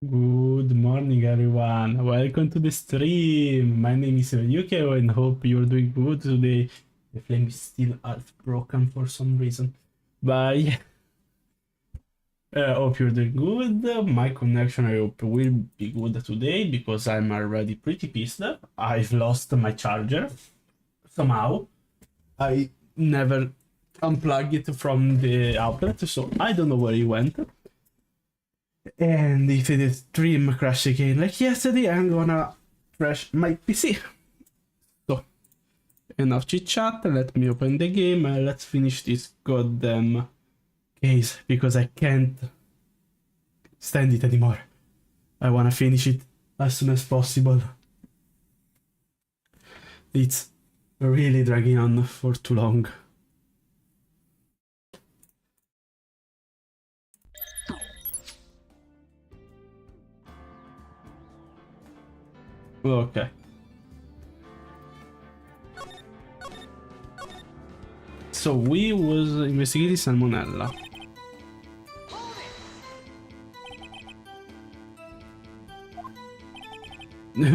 Good morning, everyone. Welcome to the stream. My name is Yuki and hope you're doing good today. The flame is still half broken for some reason. But yeah, hope you're doing good. My connection, I hope, will be good today because I'm already pretty pissed. I've lost my charger somehow. I never unplugged it from the outlet, so I don't know where it went. And if the stream crash again like yesterday, I'm gonna crash my PC. So, enough chit chat, let me open the game and let's finish this goddamn case because I can't stand it anymore. I wanna finish it as soon as possible. It's really dragging on for too long. Okay. So we was investigating Salmonella.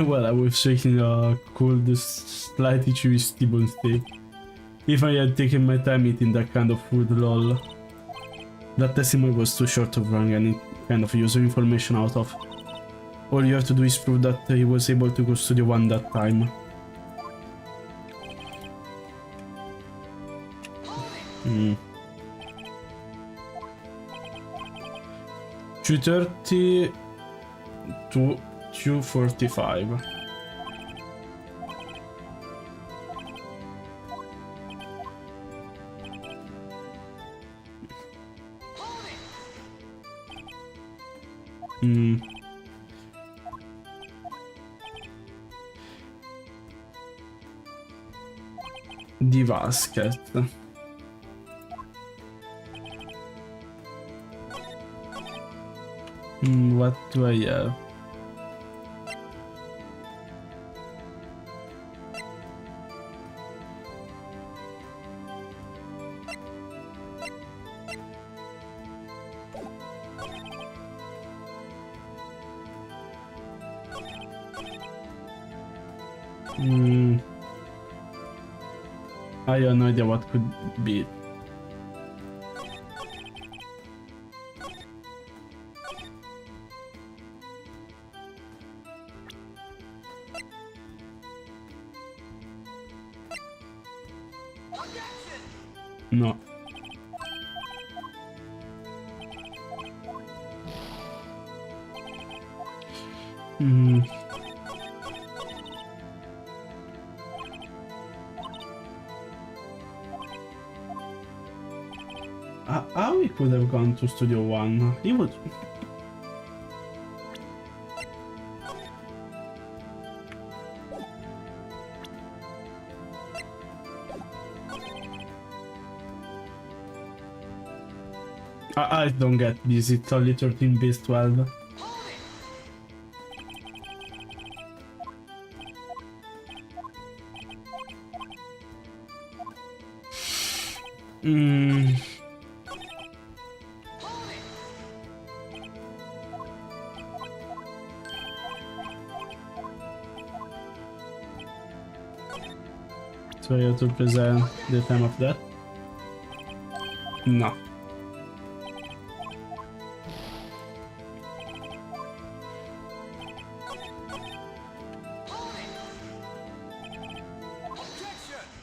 Well, I was taking a cold, slightly chewy T-bone steak. If I had taken my time eating that kind of food, lol. That testimony was too short of running any kind of user information out of. All you have to do is prove that he was able to go Studio 1 that time. Hmm. 230 to 245. Hmm. Di Vasquez. What do I have? I have no idea what could be. No. How he could have gone to Studio 1? He would... I don't get this, it's only 13 base 12. So you have to present the time of that? No.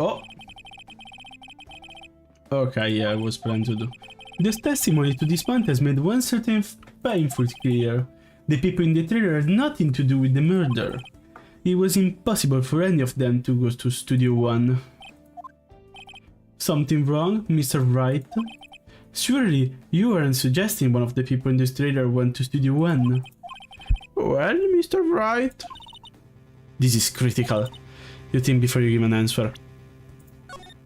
Oh! Okay, yeah, I was planning to do. This testimony to this point has made one certain painful clear. The people in the trailer had nothing to do with the murder. It was impossible for any of them to go to Studio 1. Something wrong, Mr. Wright? Surely you weren't suggesting one of the people in this trailer went to Studio 1. Well, Mr. Wright... This is critical. You think before you give an answer.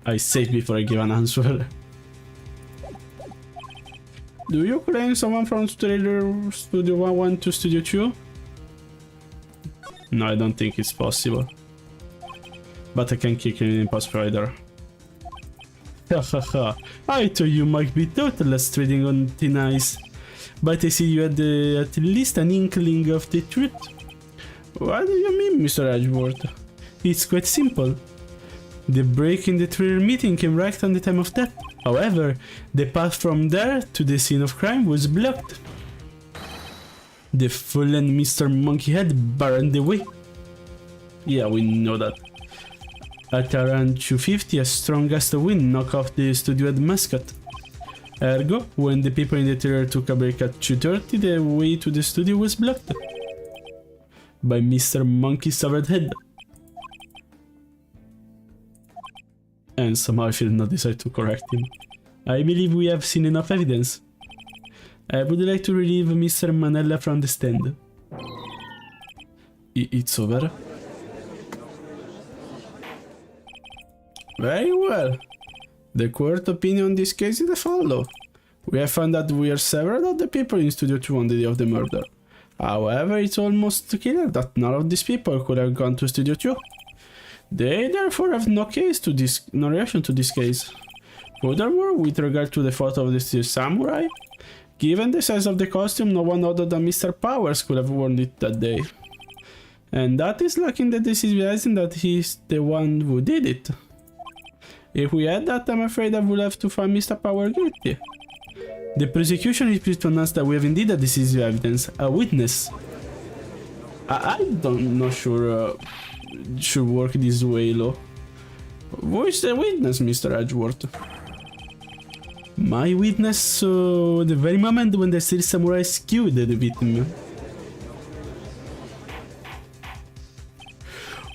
I say before I give an answer. Do you claim someone from trailer Studio 1 went to Studio 2? No, I don't think it's possible. But I can kick an imposter either. Hahaha, I thought you might be total less trading on thin ice. but I see you had at least an inkling of the truth. What do you mean, Mr. Edgeworth? It's quite simple. The break in the thriller meeting came right on the time of death. However, the path from there to the scene of crime was blocked. The fallen Mr. Monkeyhead barred the way. Yeah, we know that. At around 250, a strong gust of wind knocked off the studio head mascot. Ergo, when the people in the trailer took a break at 2:30, the way to the studio was blocked by Mr. Monkey's severed head. And somehow I feel not decide to correct him. I believe we have seen enough evidence. I would like to relieve Mr. Manella from the stand. It's over? Very well. The court opinion on this case is the following. We have found that we are several of the people in Studio 2 on the day of the murder. However, it's almost clear that none of these people could have gone to Studio 2. They therefore have no reaction to this case. Furthermore, with regard to the photo of the steel samurai, given the size of the costume, no one other than Mr. Powers could have worn it that day. And that is lacking the decisive evidence that he's the one who did it. If we had that, I'm afraid I would have to find Mr. Power guilty. The prosecution is pleased to announce that we have indeed a decisive evidence, a witness. I'm not sure should work this way, Lo. Who is the witness, Mr. Edgeworth? My witness, so the very moment when the steel samurai killed the victim.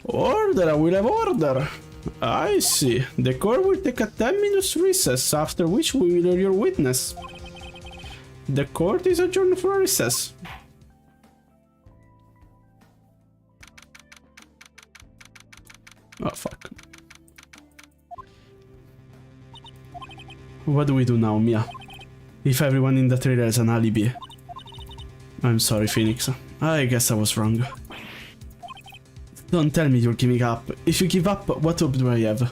Order, I will have order. I see. The court will take a 10-minute recess, after which we will hear your witness. The court is adjourned for a recess. Oh, fuck. What do we do now, Mia? If everyone in the trailer has an alibi. I'm sorry, Phoenix. I guess I was wrong. Don't tell me you're giving up. If you give up, what hope do I have?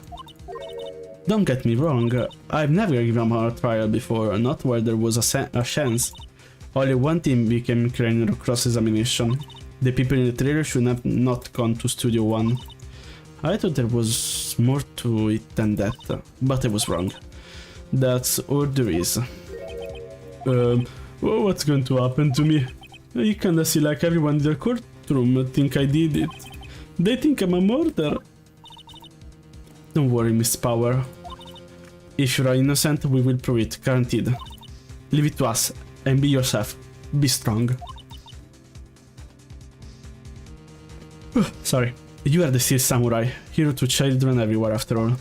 Don't get me wrong, I've never given up a trial before, not where there was a chance. Only one team became clear in cross-examination. The people in the trailer should have not gone to Studio 1. I thought there was more to it than that, but I was wrong. That's all there is. What's going to happen to me? I kinda see like everyone in the courtroom think I did it. They think I'm a murderer. Don't worry, Miss Power. If you are innocent, we will prove it, guaranteed. Leave it to us, and be yourself. Be strong. Sorry. You are the steel samurai, hero to children everywhere after all.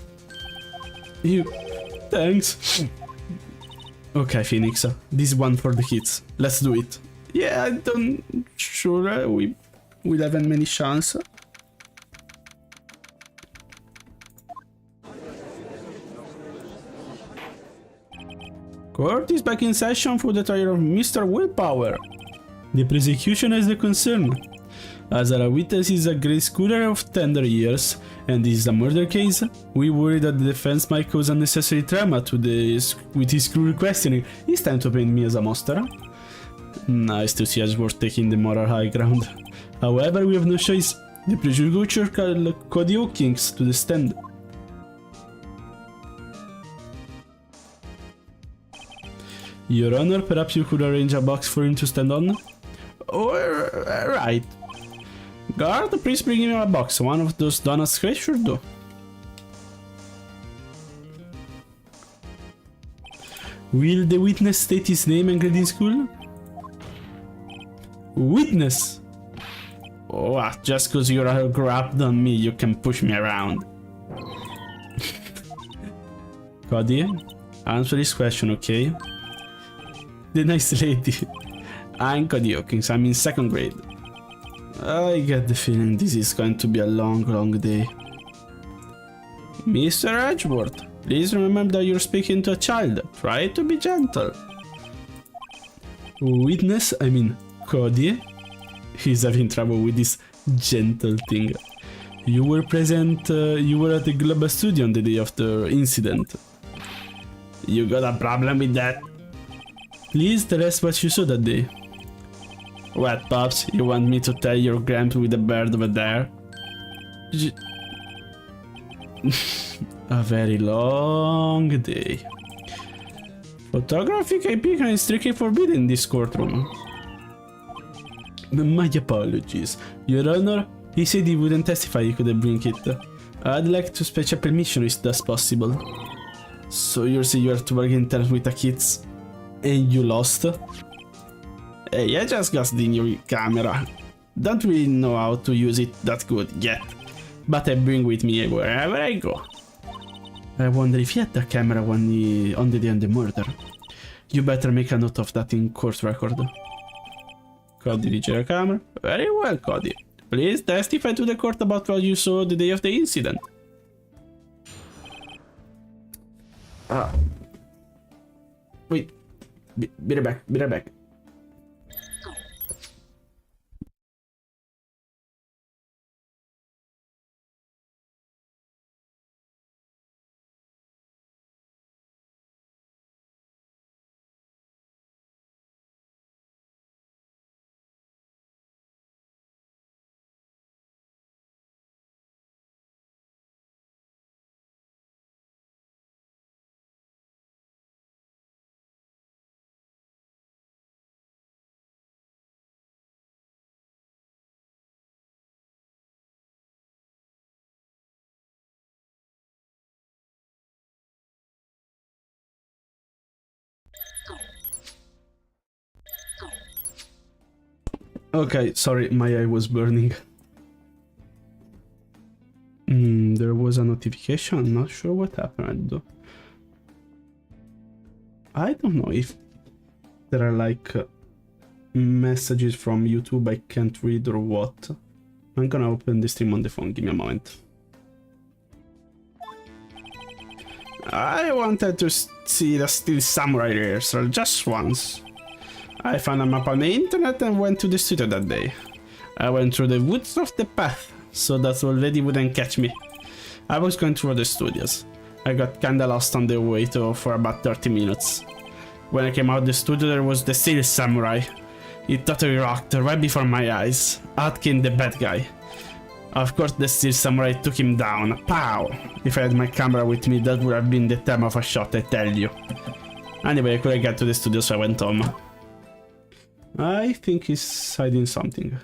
You... Thanks. Okay, Phoenix, this one for the kids. Let's do it. Yeah, I don't... Sure, we will have many chance. Court is back in session for the trial of Mr. Willpower. The prosecution has the concern. As our witness is a grade schooler of tender years, and this is a murder case, we worry that the defense might cause unnecessary trauma to with his cruel questioning. It's time to paint me as a monster. Nice to see Edgeworth taking the moral high ground. However, we have no choice. The prosecutor called Cody Hawkins to the stand. Your Honor, perhaps you could arrange a box for him to stand on? Oh, right. Guard, please bring him a box. One of those donuts crates should do. Will the witness state his name and grade in school? Witness! Oh, just cause you're grabbed on me, you can push me around. Cody, answer this question, okay? The nice lady. I'm Cody Hawkins, I'm in 2nd grade. I get the feeling this is going to be a long, long day. Mr. Edgeworth, please remember that you're speaking to a child. Try to be gentle. Witness, I mean, Cody. He's having trouble with this gentle thing. You were present, you were at the Global Studio on the day of the incident. You got a problem with that? Please tell us what you saw that day. What, Pops? You want me to tell your gramp with the bird over there? A very long day. Photography keeping is strictly forbidden in this courtroom. My apologies. Your Honor, he said he wouldn't testify he couldn't bring it. I'd like to special permission if that's possible. So you say you are to work in terms with the kids and you lost? Hey, I just got the new camera. Don't really know how to use it that good yet, but I bring with me wherever I go. I wonder if he had the camera on the day of the murder. You better make a note of that in court record. Cody dice la camera. Very well, Cody. Please testify to the court about what you saw the day of the incident. Wait. Be right back. Be right back. Okay, sorry, my eye was burning. There was a notification, I'm not sure what happened though. I don't know if there are like messages from YouTube I can't read or what. I'm gonna open the stream on the phone, give me a moment. I wanted to see the Steel Samurai rehearsal just once. I found a map on the internet and went to the studio that day. I went through the woods of the path, so that old lady wouldn't catch me. I was going through the studios. I got kinda lost on the way for about 30 minutes. When I came out of the studio, there was the Steel Samurai. He totally rocked right before my eyes. Out came the bad guy. Of course, the Steel Samurai took him down. Pow! If I had my camera with me, that would have been the time of a shot, I tell you. Anyway, I couldn't get to the studio, so I went home. I think he's hiding something.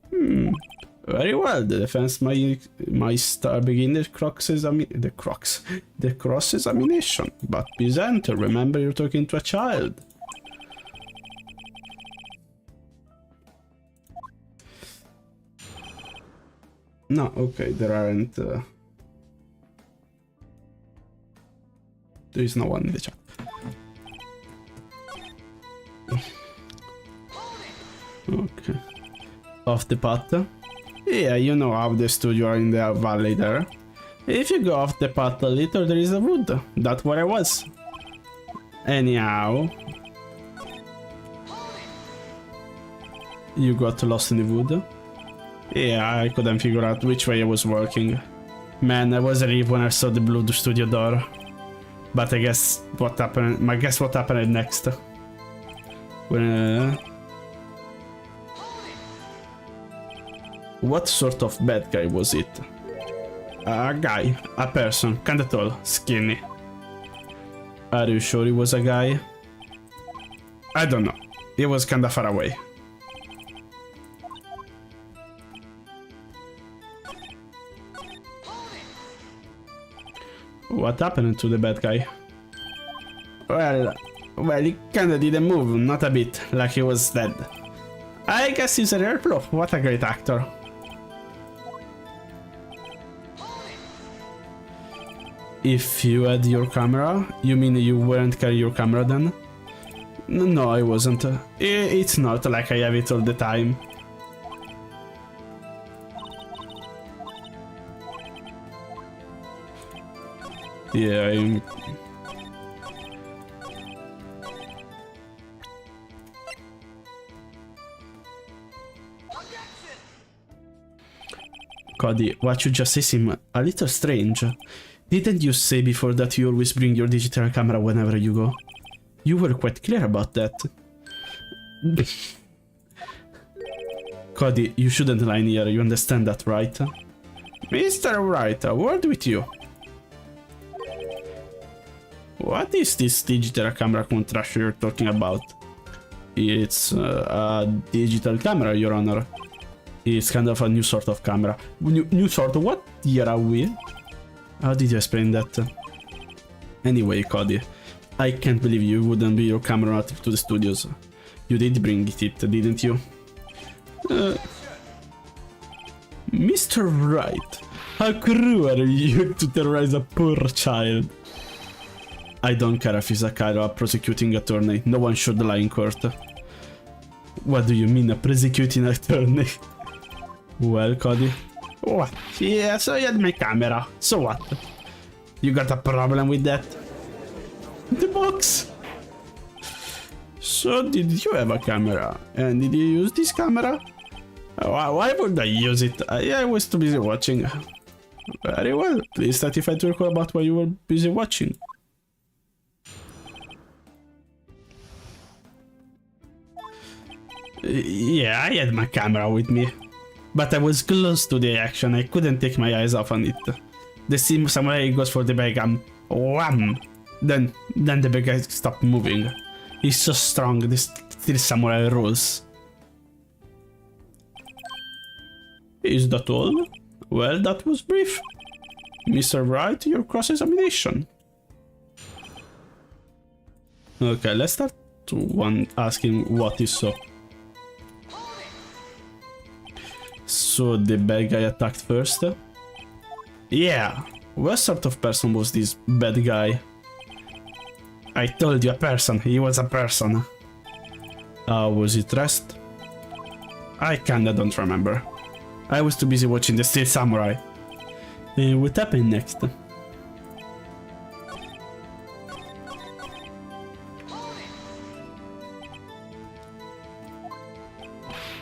Very well, the defense might start begin the cross examination. But present, remember you're talking to a child. No, okay, there aren't. There is no one in the chat. Okay. Off the path. Yeah, you know how the studio are in the valley there. If you go off the path a little, there is a wood. That's where I was. Anyhow. You got lost in the wood? Yeah, I couldn't figure out which way I was walking. Man, I was relieved when I saw the blue studio door. But I guess what happened. Guess what happened next. What sort of bad guy was it? A guy, a person, kinda tall, skinny. Are you sure he was a guy? I don't know. He was kinda far away. What happened to the bad guy? Well, he kinda didn't move, not a bit, like he was dead. I guess he's a rare pro. What a great actor. If you had your camera, you mean you weren't carrying your camera then? No, I wasn't. It's not like I have it all the time. Yeah, Cody, what you just said seemed a little strange. Didn't you say before that you always bring your digital camera whenever you go? You were quite clear about that. Cody, you shouldn't lie here, you understand that, right? Mr. Wright, a word with you. What is this digital camera contraption you're talking about? It's a digital camera, Your Honor. It's kind of a new sort of camera. New sort of what year are we? How did you explain that? Anyway, Cody, I can't believe you wouldn't be your camera native to the studios. You did bring it, didn't you? Mr. Wright, how cruel are you to terrorize a poor child? I don't care if he's a kind of a prosecuting attorney. No one should lie in court. What do you mean, a prosecuting attorney? Well, Cody. What? Yeah, so you had my camera. So what? You got a problem with that? The box! So did you have a camera? And did you use this camera? Why would I use it? I was too busy watching. Very well. Please certify to recall about what you were busy watching. Yeah, I had my camera with me. But I was close to the action, I couldn't take my eyes off on it. The samurai goes for the bag and wham! Then the bad guy stopped moving. He's so strong, this still samurai rules. Is that all? Well, that was brief. Mr. Wright, your cross-examination. Okay, let's start one asking what is so. So the bad guy attacked first? Yeah, what sort of person was this bad guy? I told you, a person, he was a person. Was he dressed? I kinda don't remember. I was too busy watching the Steel Samurai. What happened next?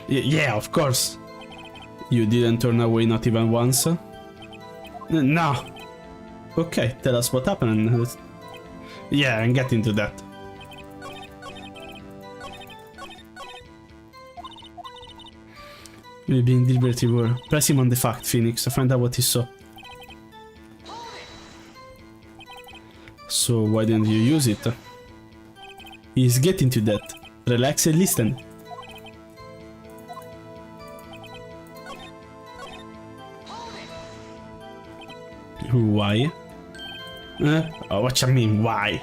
Yeah, of course. You didn't turn away not even once? No. Okay, tell us what happened. Yeah, and get into that. We're being deliberately were. Press him on the fact, Phoenix. Find out what he saw. So why didn't you use it? He's getting to that. Relax and listen. Why? What you mean, why?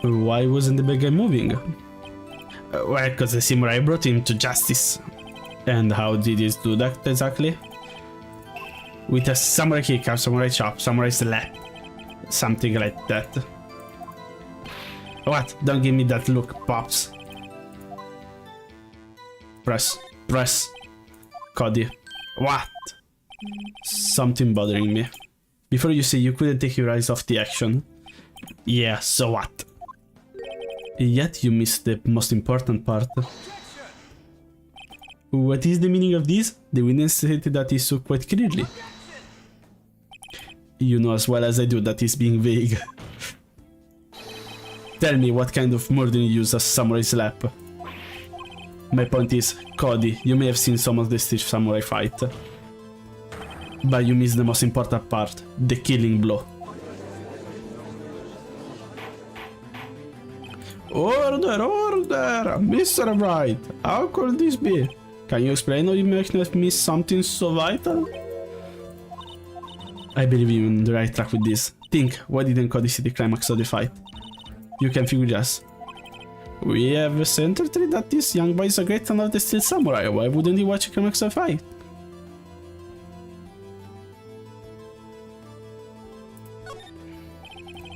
Why wasn't the bad guy moving? Well, because the samurai brought him to justice. And how did he do that exactly? With a samurai kick, a samurai chop, samurai slap. Something like that. What? Don't give me that look, Pops. Press. Cody. What? Something bothering me. Before you say you couldn't take your eyes off the action. Yeah, so what? Yet you missed the most important part. What is the meaning of this? The witness stated that he saw quite clearly. You know as well as I do that he's being vague. Tell me what kind of murder you use as samurai slap. My point is, Cody, you may have seen some of the Steel Samurai fight. But you missed the most important part, the killing blow. Order! Mr. Wright, how could this be? Can you explain how you may have missed something so vital? I believe you're on the right track with this. Think, why didn't Cody see the climax of the fight? You can figure us. We have centered that this young boy is a great fan of the Steel Samurai. Why wouldn't he watch a climax of the fight?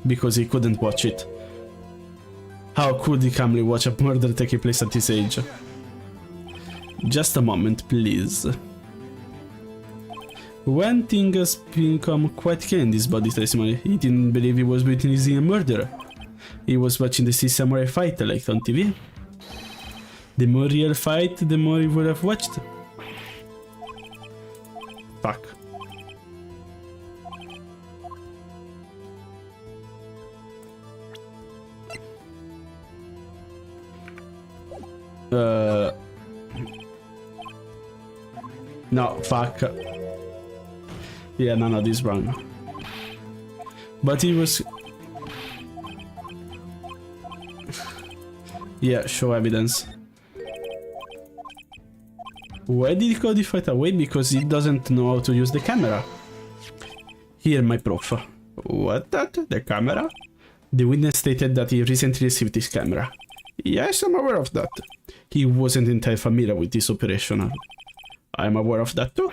Because he couldn't watch it. How could he calmly watch a murder taking place at his age? Just a moment, please. One thing has become quite clear in this body testimony. He didn't believe he was witnessing a murder. He was watching the Steel Samurai fight like on TV. The more real fight, the more he would have watched. Fuck. No, fuck. Yeah, none of this wrong. But he was... Yeah, show evidence. Why did Cody fight away? Because he doesn't know how to use the camera. Here, my proof. What that? The camera? The witness stated that he recently received this camera. Yes, I'm aware of that. He wasn't entirely familiar with this operation. I'm aware of that too.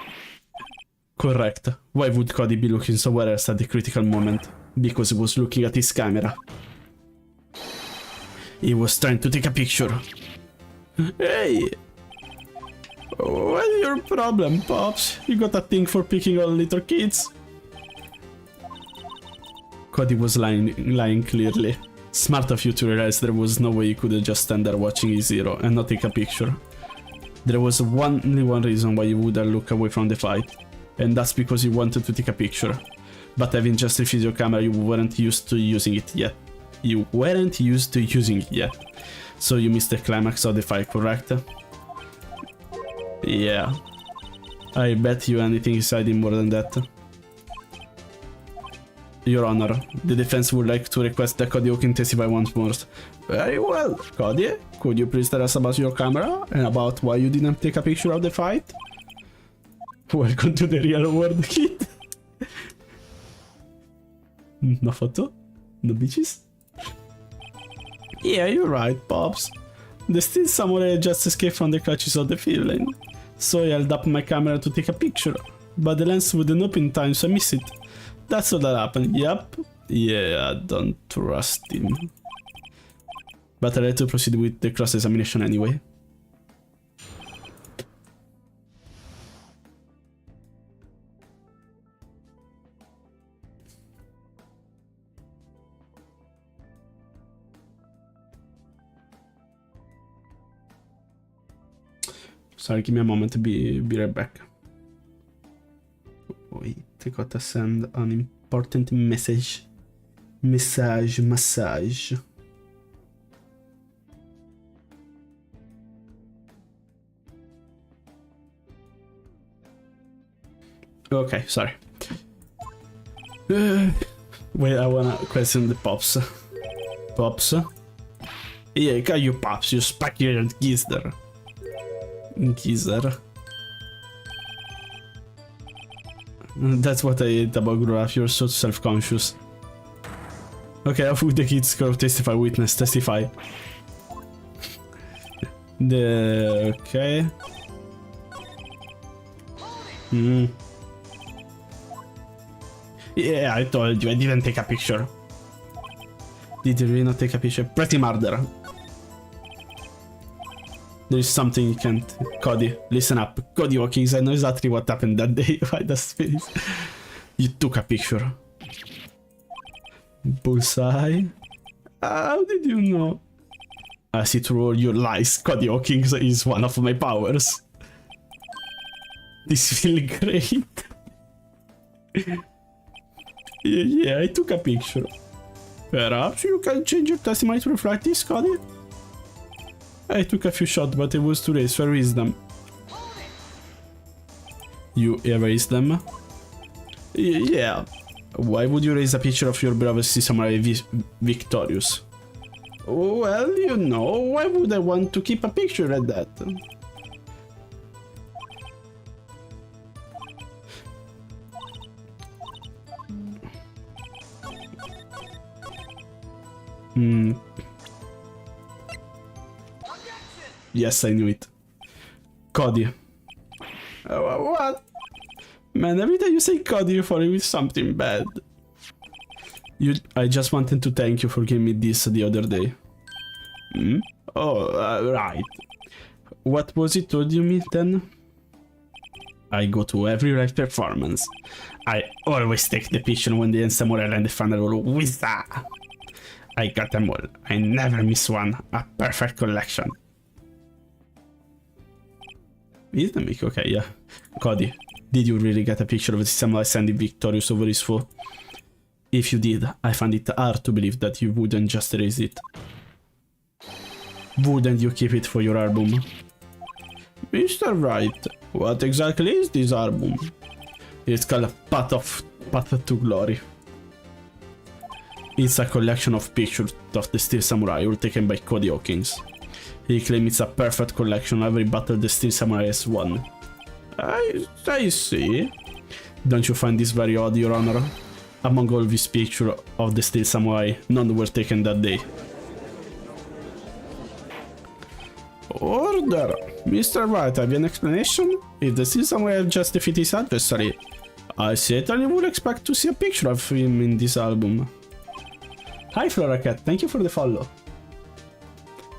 Correct. Why would Cody be looking somewhere else at the critical moment? Because he was looking at his camera. He was trying to take a picture. Hey! What's your problem, Pops? You got a thing for picking on little kids? Cody was lying clearly. Smart of you to realize there was no way you could just stand there watching his hero and not take a picture. There was only one reason why you would look away from the fight, and that's because you wanted to take a picture. But having just refused your camera, you weren't used to using it yet. So you missed the climax of the fight, correct? Yeah. I bet you anything is hiding more than that. Your Honor, the defense would like to request that Cody Hawkins testify once more. Very well, Cody. Could you please tell us about your camera and about why you didn't take a picture of the fight? Welcome to the real world, kid. No photo? No bitches? Yeah, you're right, Pops. The steel samurai just escaped from the clutches of the villain. So I held up my camera to take a picture, but the lens wouldn't open in time, so I missed it. That's all that happened, yep. Yeah, I don't trust him. But I had to proceed with the cross-examination anyway. Sorry, give me a moment to be right back. Wait, I gotta send an important message. Massage. Okay, sorry. Wait, I wanna question the Pops. Pops? Yeah, got you Pops, you speculated geezer. Geezer. That's what I hate about Graf, you're so self-conscious. Okay, off with the kids, go testify, witness, testify. Okay. Yeah, I told you, I didn't take a picture. Did you really not take a picture? Pretty murder. There's something you can't... Cody, listen up. Cody Hawkins, I know exactly what happened that day. Why the space? You took a picture. Bullseye? How did you know? I see through all your lies. Cody Hawkins is one of my powers. This feels great. Yeah, I took a picture. Perhaps you can change your testimony to reflect this, Cody? I took a few shots, but it was too late, so I erased them. You erased them? Yeah. Why would you erase a picture of your brother samurai victorious? Well, you know, why would I want to keep a picture like that? Yes, I knew it. Cody. What? Man, every time you say Cody, you're falling with something bad. I just wanted to thank you for giving me this the other day. Oh, right. What was it told you me then? I go to every live performance. I always take the picture when the samurai and the final Wizza. I got them all. I never miss one. A perfect collection. Is the mic? Okay, yeah. Cody, did you really get a picture of the samurai standing victorious over his foe? If you did, I find it hard to believe that you wouldn't just erase it. Wouldn't you keep it for your album? Mr. Wright, what exactly is this album? It's called Path to Glory. It's a collection of pictures of the Steel Samurai, all taken by Cody Hawkins. He claims it's a perfect collection of every battle the Steel Samurai has won. I see. Don't you find this very odd, Your Honor? Among all these pictures of the Steel Samurai, none were taken that day. Order! Mr. Wright, have you an explanation? If the Steel Samurai have just defeated his adversary, I certainly would expect to see a picture of him in this album. Hi Flora Cat, thank you for the follow.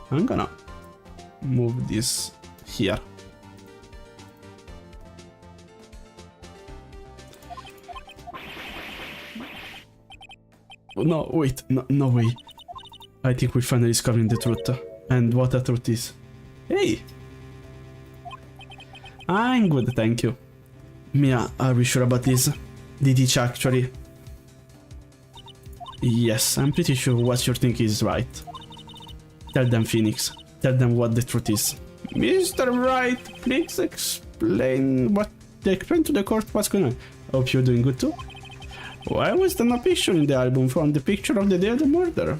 I'm gonna move this here. No, wait, no way. I think we're finally discovering the truth. And what the truth is. Hey! I'm good, thank you. Mia, are we sure about this? Did he actually? Yes, I'm pretty sure what you're thinking is right. Tell them, Phoenix. Tell them what the truth is. Mr. Wright, please explain to the court what's going on. Hope you're doing good too. Why was there no picture in the album from the picture of the day of the murder?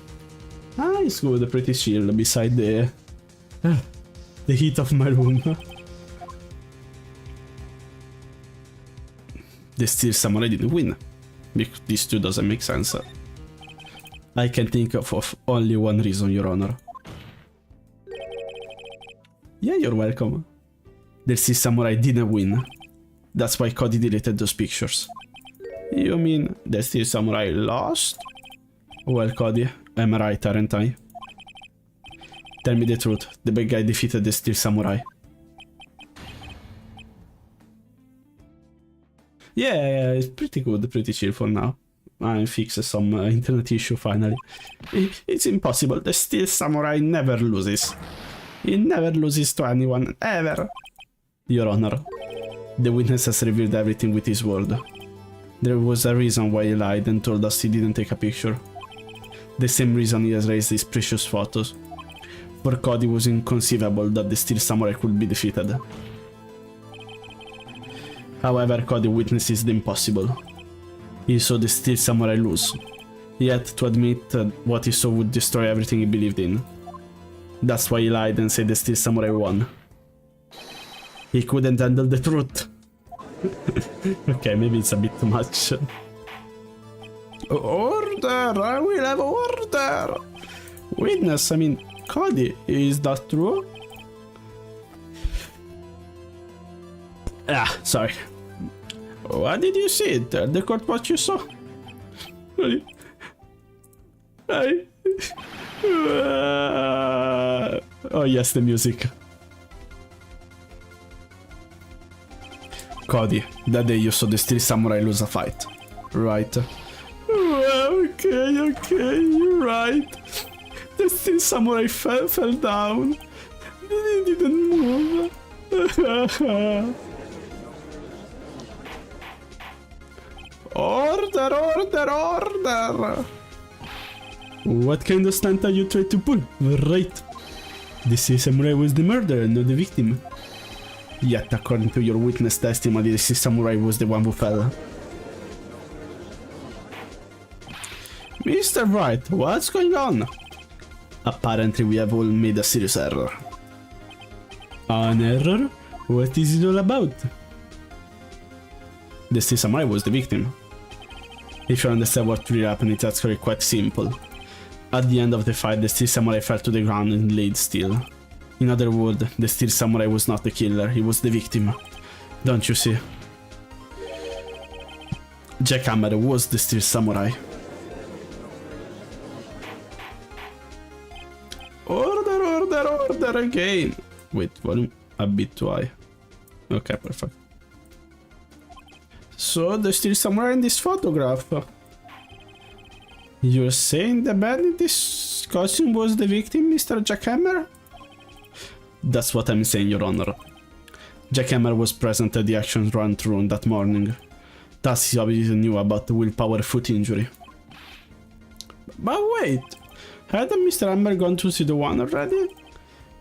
Ah, it's good, pretty chill beside the heat of my room. The Steel Samurai didn't win. Because this too doesn't make sense. I can think of only one reason, Your Honor. Yeah, you're welcome. The Steel Samurai didn't win. That's why Cody deleted those pictures. You mean the Steel Samurai lost? Well, Cody, I'm right, aren't I? Tell me the truth, the bad guy defeated the Steel Samurai. Yeah, it's pretty good, pretty chill for now. I fixed some internet issue finally. It's impossible, the Steel Samurai never loses. He never loses to anyone, ever. Your Honor, the witness has revealed everything with his word. There was a reason why he lied and told us he didn't take a picture. The same reason he has raised these precious photos. For Cody, it was inconceivable that the Steel Samurai could be defeated. However, Cody witnesses the impossible. He saw the Steel Samurai lose. He had to admit that what he saw would destroy everything he believed in. That's why he lied and said the Steel Samurai won. He couldn't handle the truth. Okay, maybe it's a bit too much. Order! I will have order! Witness, I mean, Cody, is that true? Ah, sorry. What did you see? Tell the court what you saw. Oh yes, the music. Cody, that day you saw the Steel Samurai lose a fight, right? Okay, you're right. The Steel Samurai fell down. He didn't move. Order! What kind of stunt are you trying to pull? Right. The Steel Samurai was the murderer, not the victim. Yet, according to your witness testimony, the Steel Samurai was the one who fell. Mr. Wright, what's going on? Apparently, we have all made a serious error. An error? What is it all about? The Steel Samurai was the victim. If you understand what really happened, it's actually quite simple. At the end of the fight, the Steel Samurai fell to the ground and laid still. In other words, the Steel Samurai was not the killer, he was the victim. Don't you see? Jackhammer was the Steel Samurai. Order again! Wait, volume a bit too high. Okay, perfect. So, the Steel Samurai in this photograph. You're saying the man in this costume was the victim, Mr. Jackhammer? That's what I'm saying, Your Honor. Jackhammer was present at the action run through that morning. Thus he obviously knew about the willpower foot injury. But wait, hadn't Mr. Hammer gone to see the one already?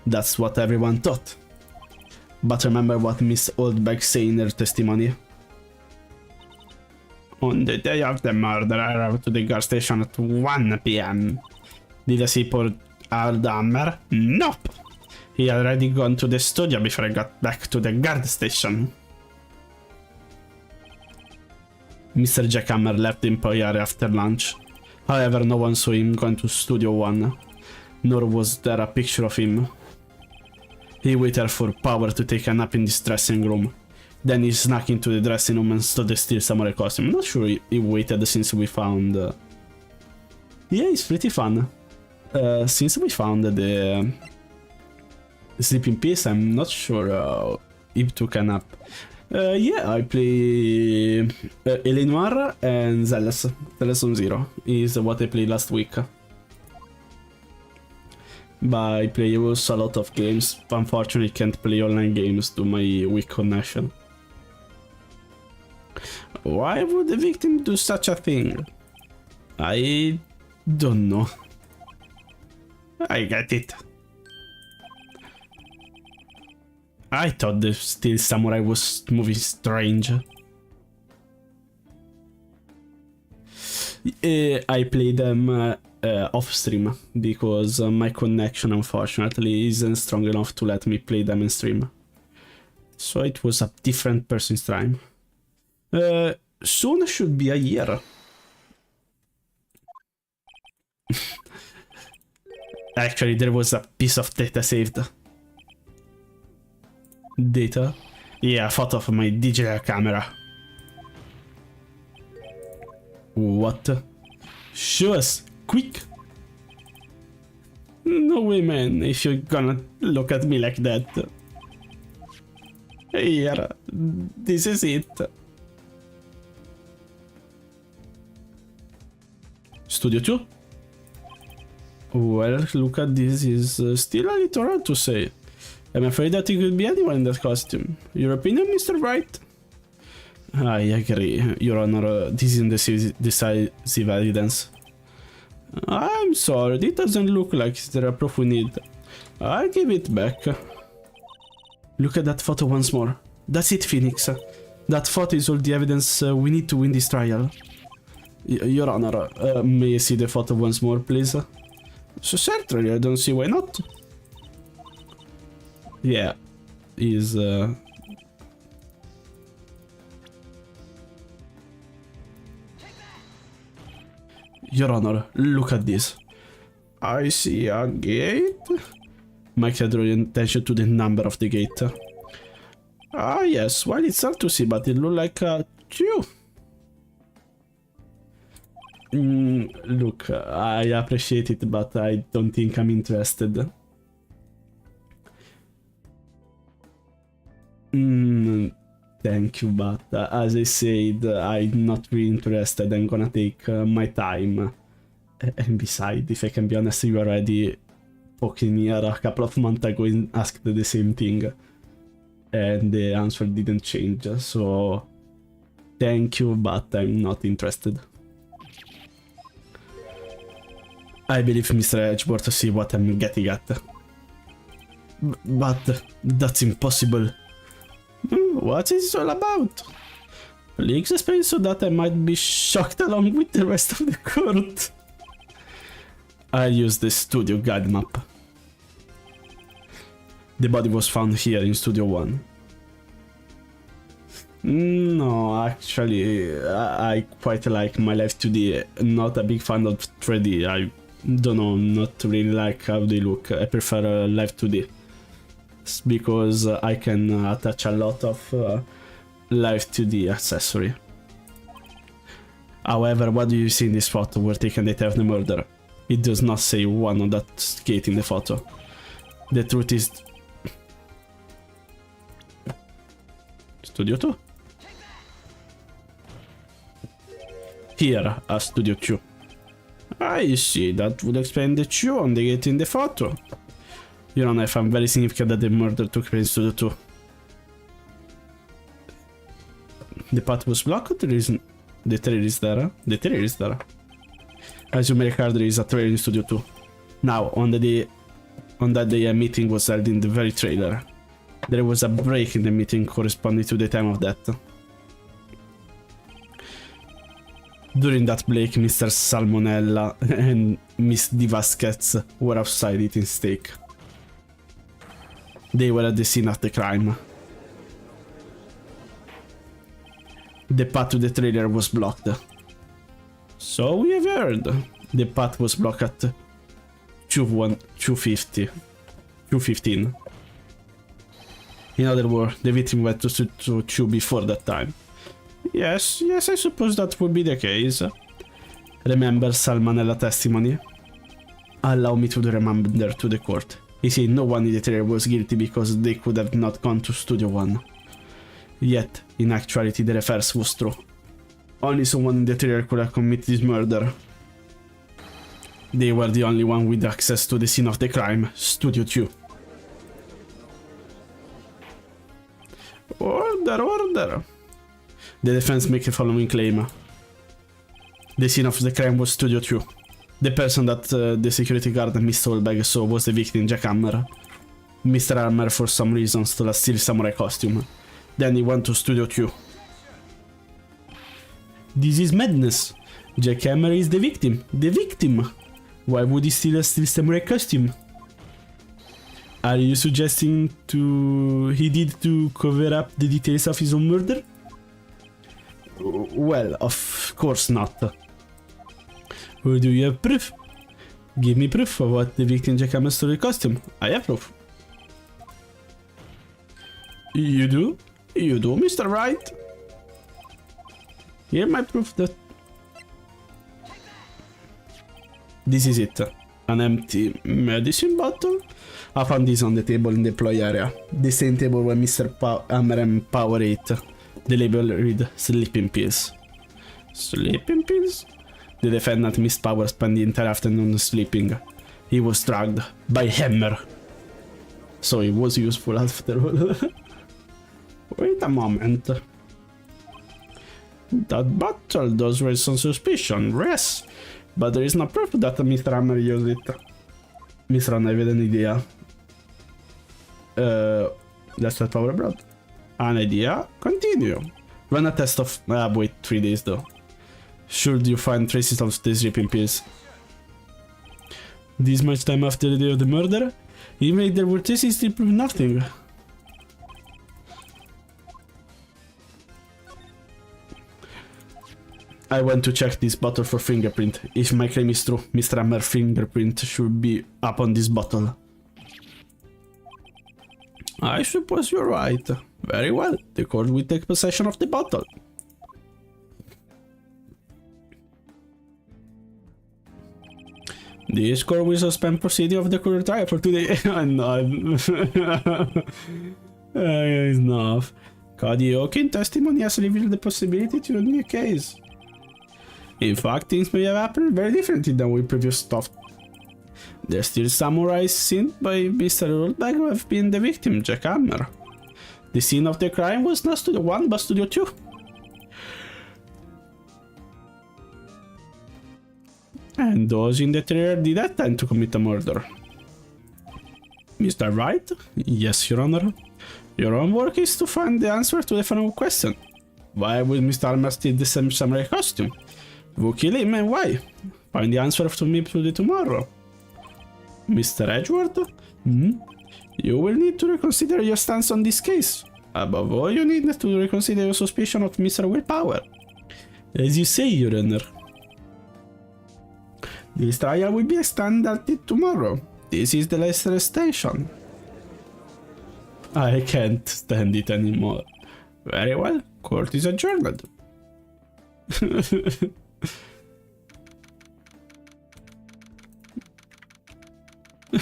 That's what everyone thought. But remember what Miss Oldbag said in her testimony? On the day of the murder, I arrived to the gas station at 1 p.m. Did I see poor Aldhammer? Nope! He had already gone to the studio before I got back to the guard station. Mr. Jackhammer left the employee area after lunch. However, no one saw him going to Studio 1, nor was there a picture of him. He waited for Power to take a nap in this dressing room. Then he snuck into the dressing room and stole the Steel Samurai costume. I'm not sure he waited since we found... Yeah, it's pretty fun. Since we found the Sleep in Peace, I'm not sure he took a nap. Yeah, I play Eleanor and Zealous. Zealous on Zero is what I played last week. But I play also a lot of games. Unfortunately, can't play online games due to my weak connection. Why would the victim do such a thing? I don't know. I get it. I thought the Steel Samurai was moving strange. I play them off stream because my connection unfortunately isn't strong enough to let me play them in stream. So it was a different person's time. Soon should be a year. Actually, there was a piece of data saved. Data? Yeah, a photo of my digital camera. What? Show us, quick! No way, man, if you're gonna look at me like that. Here, this is it. Studio 2? Well, look at this, is still a little hard to say. I'm afraid that it could be anyone in that costume. Your opinion, Mr. Wright? I agree, Your Honor, this isn't decisive evidence. I'm sorry, it doesn't look like the proof we need. I'll give it back. Look at that photo once more. That's it, Phoenix. That photo is all the evidence we need to win this trial. Your Honor, may I see the photo once more, please? So certainly, I don't see why not. Yeah, is Your Honor, look at this. I see a gate. Mike had drawn attention to the number of the gate. Ah yes, well it's hard to see, but it looks like a Q. Look, I appreciate it, but I don't think I'm interested. Thank you, but as I said, I'm not really interested. I'm gonna take my time. And besides, if I can be honest, you already poking me a couple of months ago and asked the same thing. And the answer didn't change, so thank you, but I'm not interested. I believe Mr. Edgeworth see what I'm getting at. But that's impossible. What is it all about? Please explain so that I might be shocked along with the rest of the court. I'll use the studio guide map. The body was found here in Studio 1. No, actually, I quite like my Live 2D. Not a big fan of 3D. I don't know, not really like how they look. I prefer Live 2D. It's because I can attach a lot of Live 2D accessory. However, what do you see in this photo were taken the day of the murder? It does not say one on that gate in the photo. The truth is... Studio 2? Here, a Studio 2. I see, that would explain the 2 on the gate in the photo. You don't know if I'm very significant that the murder took place in Studio 2. The path was blocked, there isn't... The trailer is there, The trailer is there. As you may recall, there is a trailer in Studio 2. Now, on the day On that day, a meeting was held in the very trailer. There was a break in the meeting corresponding to the time of death. During that break, Mr. Salmonella and Miss Divasquez were outside eating steak. They were at the scene of the crime. The path to the trailer was blocked. So we have heard. The path was blocked at 2:15. In other words, the victim went to 2 before that time. Yes, I suppose that would be the case. Remember Salmonella testimony? Allow me to remember to the court. He said no one in the trailer was guilty because they could have not gone to Studio 1. Yet, in actuality, the reverse was true. Only someone in the trailer could have committed this murder. They were the only one with access to the scene of the crime, Studio 2. Order! The defense makes the following claim. The scene of the crime was Studio 2. The person that the security guard Mr. Holbag saw was the victim, Jack Hammer. Mr. Hammer, for some reason, stole a steel samurai costume. Then he went to Studio 2. This is madness. Jack Hammer is the victim. The victim! Why would he steal a steel samurai costume? Are you suggesting he did to cover up the details of his own murder? Well, of course not. Or do you have proof? Give me proof of what the victim Jack Hammer stole the costume. I have proof. You do? You do, Mr. Wright? Here my proof that... This is it. An empty medicine bottle? I found this on the table in the employee area. The same table where Mr. Hammer and Power ate. The label read sleeping pills. Sleeping pills? The defendant, Miss Power, spent the entire afternoon sleeping. He was drugged by Hammer. So it was useful after all. Wait a moment. That bottle does raise some suspicion, yes. But there is no proof that Mr. Hammer used it. Mr. Hammer, I have an idea. That's what Power brought. An idea? Continue. Run a test of... wait, 3 days though. Should you find traces of the sleeping pills? This much time after the day of the murder? Even if there were traces, still prove nothing. I want to check this bottle for fingerprint. If my claim is true, Mr. Hammer's fingerprint should be up on this bottle. I suppose you're right. Very well, the court will take possession of the bottle. This court will suspend proceeding of the court trial for today. Enough. Karaoke testimony has revealed the possibility to a new case. In fact, things may have happened very differently than we previously thought. There's still samurais seen by Mr. Holbag who have been the victim, Jack Hammer. The scene of the crime was not Studio 1 but Studio 2. And those in the trailer did not tend to commit a murder. Mr. Wright? Yes, Your Honor. Your own work is to find the answer to the final question. Why would Mr. Hammer steal the same samurai costume? Who killed him and why? Find the answer to me tomorrow. Mr. Edgeworth? You will need to reconsider your stance on this case. Above all, you need to reconsider your suspicion of Mr. Willpower. As you say, Your Honor. This trial will be extended tomorrow. This is the last arrestation. I can't stand it anymore. Very well, court is adjourned.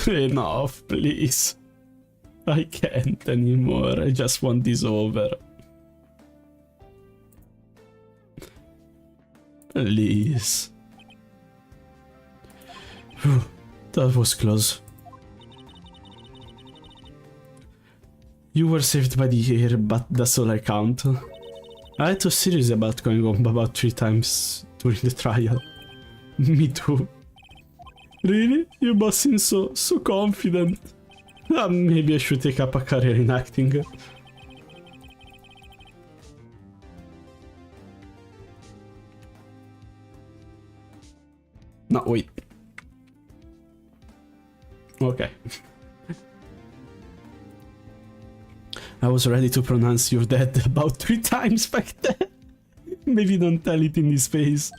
Enough, please. I can't anymore. I just want this over. Please. That was close. You were saved by the air, but that's all I count. I was serious about going home about 3 times during the trial. Me too. Really? You both seem so confident. Maybe I should take up a career in acting. No, wait. Okay. I was ready to pronounce your dead about 3 times back then. Maybe don't tell it in his face.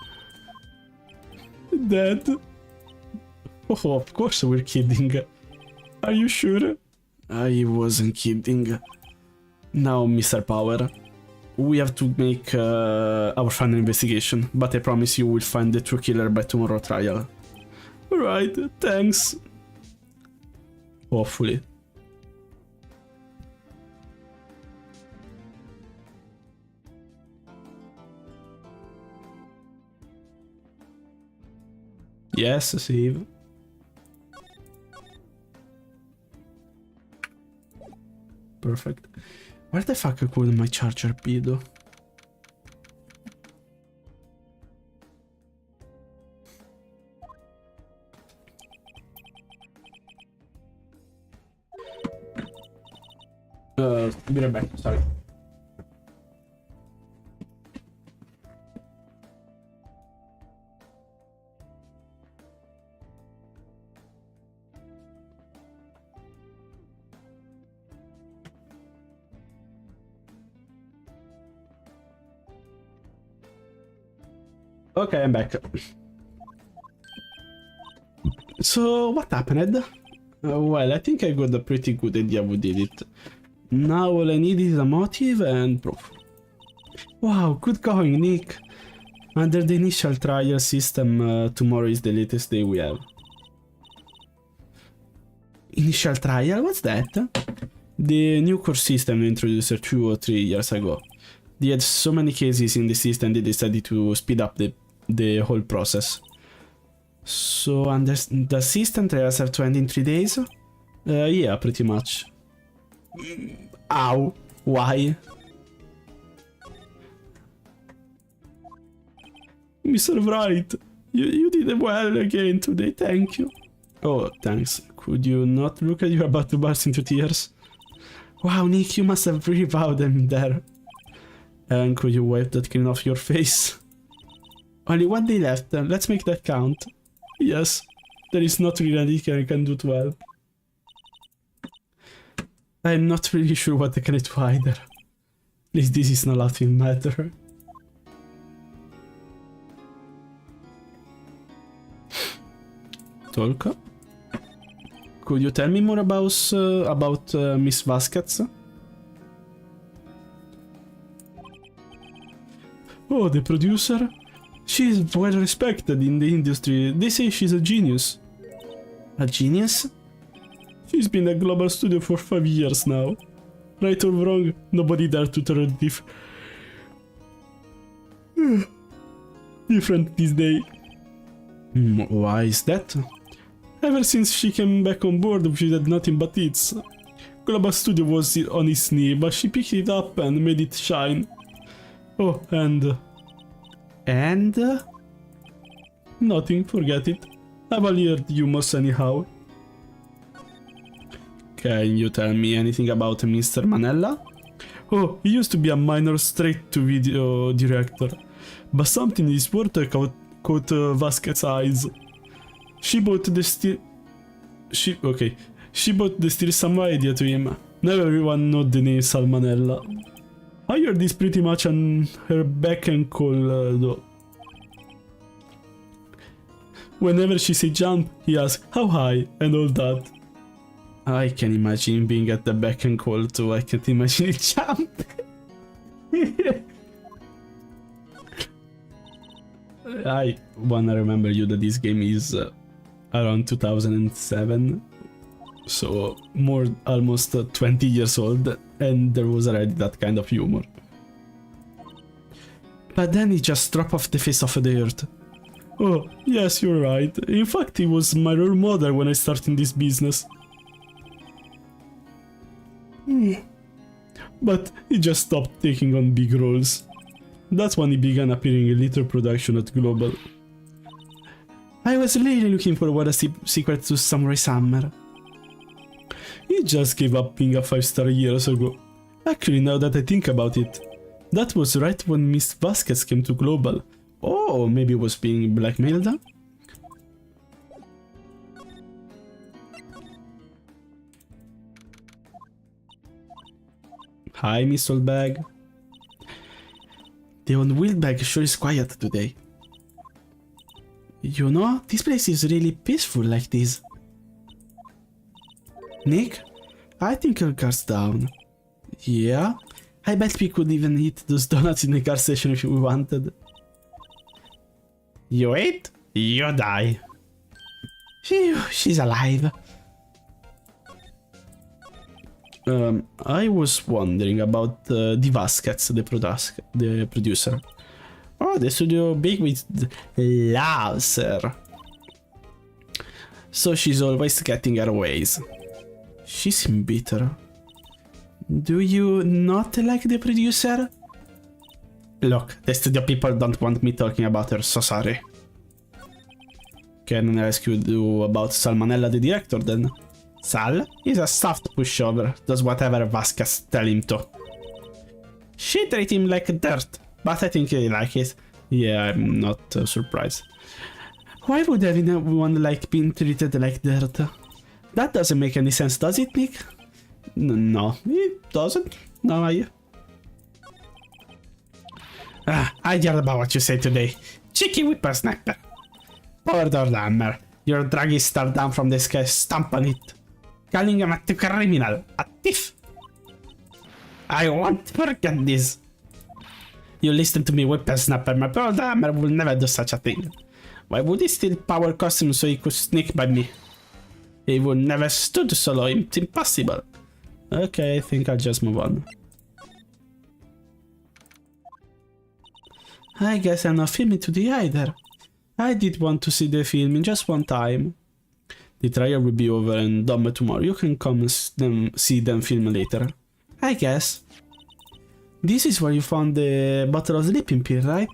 Dead? Oh, of course we're kidding. Are you sure? I wasn't kidding. Now, Mr. Power, we have to make our final investigation, but I promise you we'll find the true killer by tomorrow trial. Alright, thanks. Hopefully. Yes, save. Perfect. Where the fuck could my charger be though? Be right back, sorry. Okay, I'm back. So, what happened? Well, I think I got a pretty good idea who did it. Now all I need is a motive and proof. Wow, good going, Nick. Under the initial trial system, tomorrow is the latest day we have. Initial trial? What's that? The new course system introduced 2 or 3 years ago. They had so many cases in the system they decided to speed up the whole process. So, the system trials have to end in 3 days? Yeah, pretty much. Ow. Why? Mr. Wright, you did well again today, thank you. Oh, thanks. Could you not look at you about to burst into tears? Wow, Nick, you must have really vowed them there. And could you wipe that clean off your face? Only 1 day left, let's make that count. Yes, there is not really anything I can do to help. I'm not really sure what I can do either. At least this is not laughing matter. Talk. Could you tell me more about Miss Vasquez? Oh, the producer? She's well respected in the industry. They say she's a genius. A genius? She's been a global studio for 5 years now. Right or wrong, nobody dared to tell her different this day. Why is that? Ever since she came back on board, she had nothing but hits. Global Studio was on its knee, but she picked it up and made it shine. Oh, and... And? Nothing, forget it. I've only heard rumors anyhow. Can you tell me anything about Mr. Manella? Oh, he used to be a minor straight-to-video director, but something in his work caught Vasquez's eyes. She bought the still some idea to him. Now everyone knows the name Salmonella. I heard this pretty much on her beck and call though. Whenever she say jump, he asks how high and all that. I can imagine being at the beck and call too. I can't imagine it jump. I wanna remember you that this game is around 2007, so almost 20 years old, and there was already that kind of humor. But then it just dropped off the face of the earth. Oh, yes, you're right. In fact, he was my role model when I started this business. But he just stopped taking on big roles. That's when he began appearing in little production at Global. I was really looking for a secret to Samurai Summer. He just gave up being a 5-star years ago. Actually, now that I think about it, that was right when Miss Vasquez came to Global. Oh, maybe it was being blackmailed? Hi, Miss Oldbag. The on-wheel bag sure is quiet today. You know, this place is really peaceful like this. Nick, I think your car's down. Yeah? I bet we could even eat those donuts in the car station if we wanted. You ate, you die. Phew, she's alive. I was wondering about the Vasquez, the producer. Oh, the studio big with loves her. So she's always getting her ways. She seems bitter. Do you not like the producer? Look, the studio people don't want me talking about her, so sorry. Can I ask you about Salmonella the director then? Sal is a soft pushover, does whatever Vasquez tell him to. She treats him like dirt, but I think he likes it. Yeah, I'm not surprised. Why would everyone like being treated like dirt? That doesn't make any sense, does it, Nick? No, it doesn't. No, I heard about what you said today. Cheeky whippersnapper. Power door hammer. Your druggy star down from the sky, stamp on it. Calling him a criminal, a thief. I won't forget this. You listen to me, whippersnapper. My power door hammer will never do such a thing. Why would he steal power costume so he could sneak by me? He would never stood solo, it's impossible. Okay, I think I'll just move on. I guess I'm not filming today either. I did want to see the film in just one time. The trial will be over and done by tomorrow. You can come and see them film later. I guess. This is where you found the bottle of sleeping pill, right?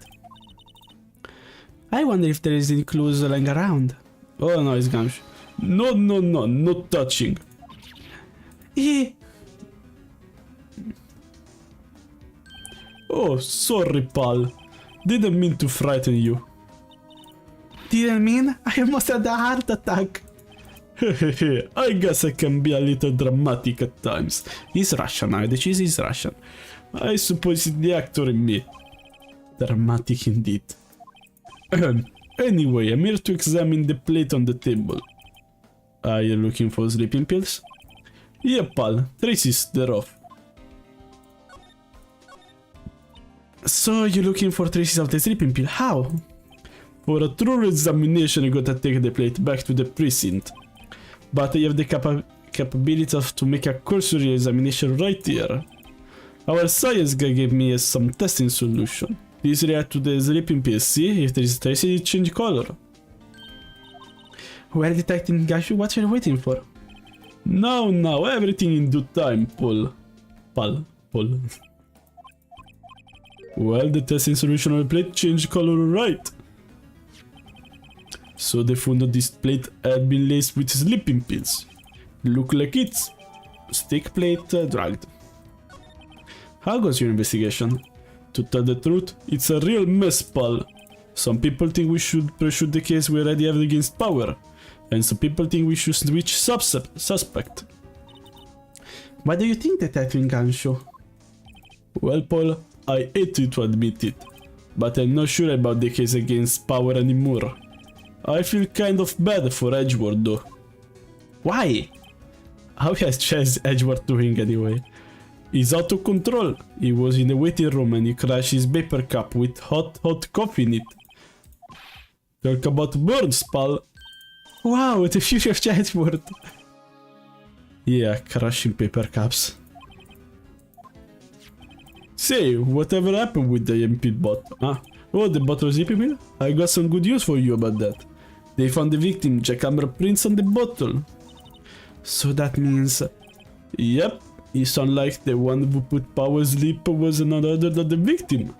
I wonder if there is any clues lying around. Oh no, it's gone. No, no touching. Oh, sorry, pal. Didn't mean to frighten you. Didn't mean? I almost had a heart attack. I guess I can be a little dramatic at times. He's Russian now, the cheese is Russian. I suppose it's the actor in me. Dramatic indeed. Anyway, I'm here to examine the plate on the table. Are you looking for sleeping pills? Yeah, pal. Tracy's, they're off. So, you're looking for traces of the sleeping pill. How? For a true examination, you gotta take the plate back to the precinct. But I have the capability to make a cursory examination right here. Our science guy gave me some testing solution. Please react to the sleeping pill, see if there is traces, it change color. Well, Detective Gashu, what are you waiting for? Now, everything in due time, Paul. Paul. Well, the testing solution on the plate changed color right. So they found that this plate had been laced with sleeping pills. Look like it's stick plate drugged. How goes your investigation? To tell the truth, it's a real mess, pal. Some people think we should pursue the case we already have against Power, and some people think we should switch suspect. What do you think, Detective Gansho? Well, Paul, I hate to admit it, but I'm not sure about the case against Power anymore. I feel kind of bad for Edgeworth though. Why? How is Edgeworth doing anyway? He's out of control. He was in the waiting room and he crashed his paper cup with hot coffee in it. Talk about birds, pal. Wow, the future of Edgeworth. Yeah, crashing paper cups. Say, whatever happened with the MP bot? Huh? Oh, the bottle of zippy pill? I got some good news for you about that. They found the victim, jackhammer prints on the bottle. So that means... Yep, it sounds like the one who put Power asleep was none other than the victim.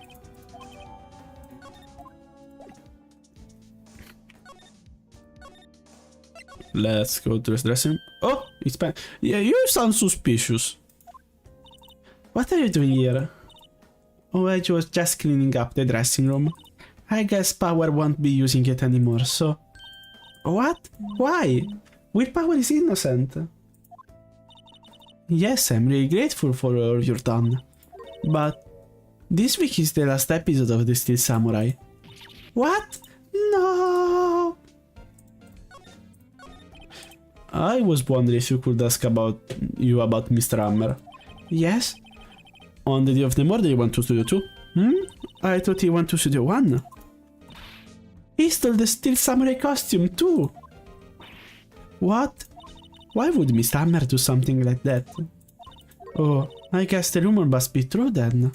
Let's go to the dressing room. Oh, it's bad. Yeah, you sound suspicious. What are you doing here? Oh, I was just cleaning up the dressing room. I guess Power won't be using it anymore, so... What? Why? Willpower is innocent. Yes, I'm really grateful for all you've done. But... this week is the last episode of The Steel Samurai. What? No! I was wondering if you could ask about Mr. Hammer. Yes? On the day of the murder you went to Studio 2? I thought he went to Studio 1. He stole the Steel Samurai costume too! What? Why would Mr. Hammer do something like that? Oh, I guess the rumor must be true then.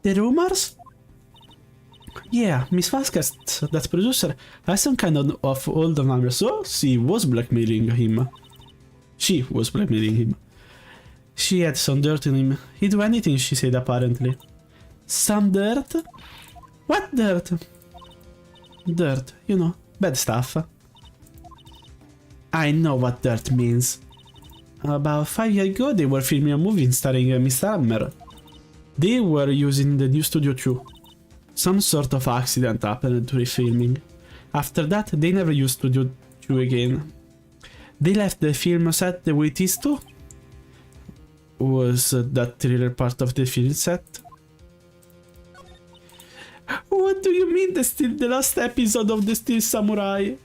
The rumors? Yeah, Miss Vasquez, that producer, has some kind of old number, so she was blackmailing him. She was blackmailing him. She had some dirt in him. He'd do anything, she said, apparently. Some dirt? What dirt? Dirt, you know, bad stuff. I know what dirt means. About 5 years ago, they were filming a movie starring Mr. Hammer. They were using the new Studio 2. Some sort of accident happened during filming. After that, they never used Studio 2 again. They left the film set the way it is too. Was that really part of the film set? What do you mean the last episode of The Steel Samurai?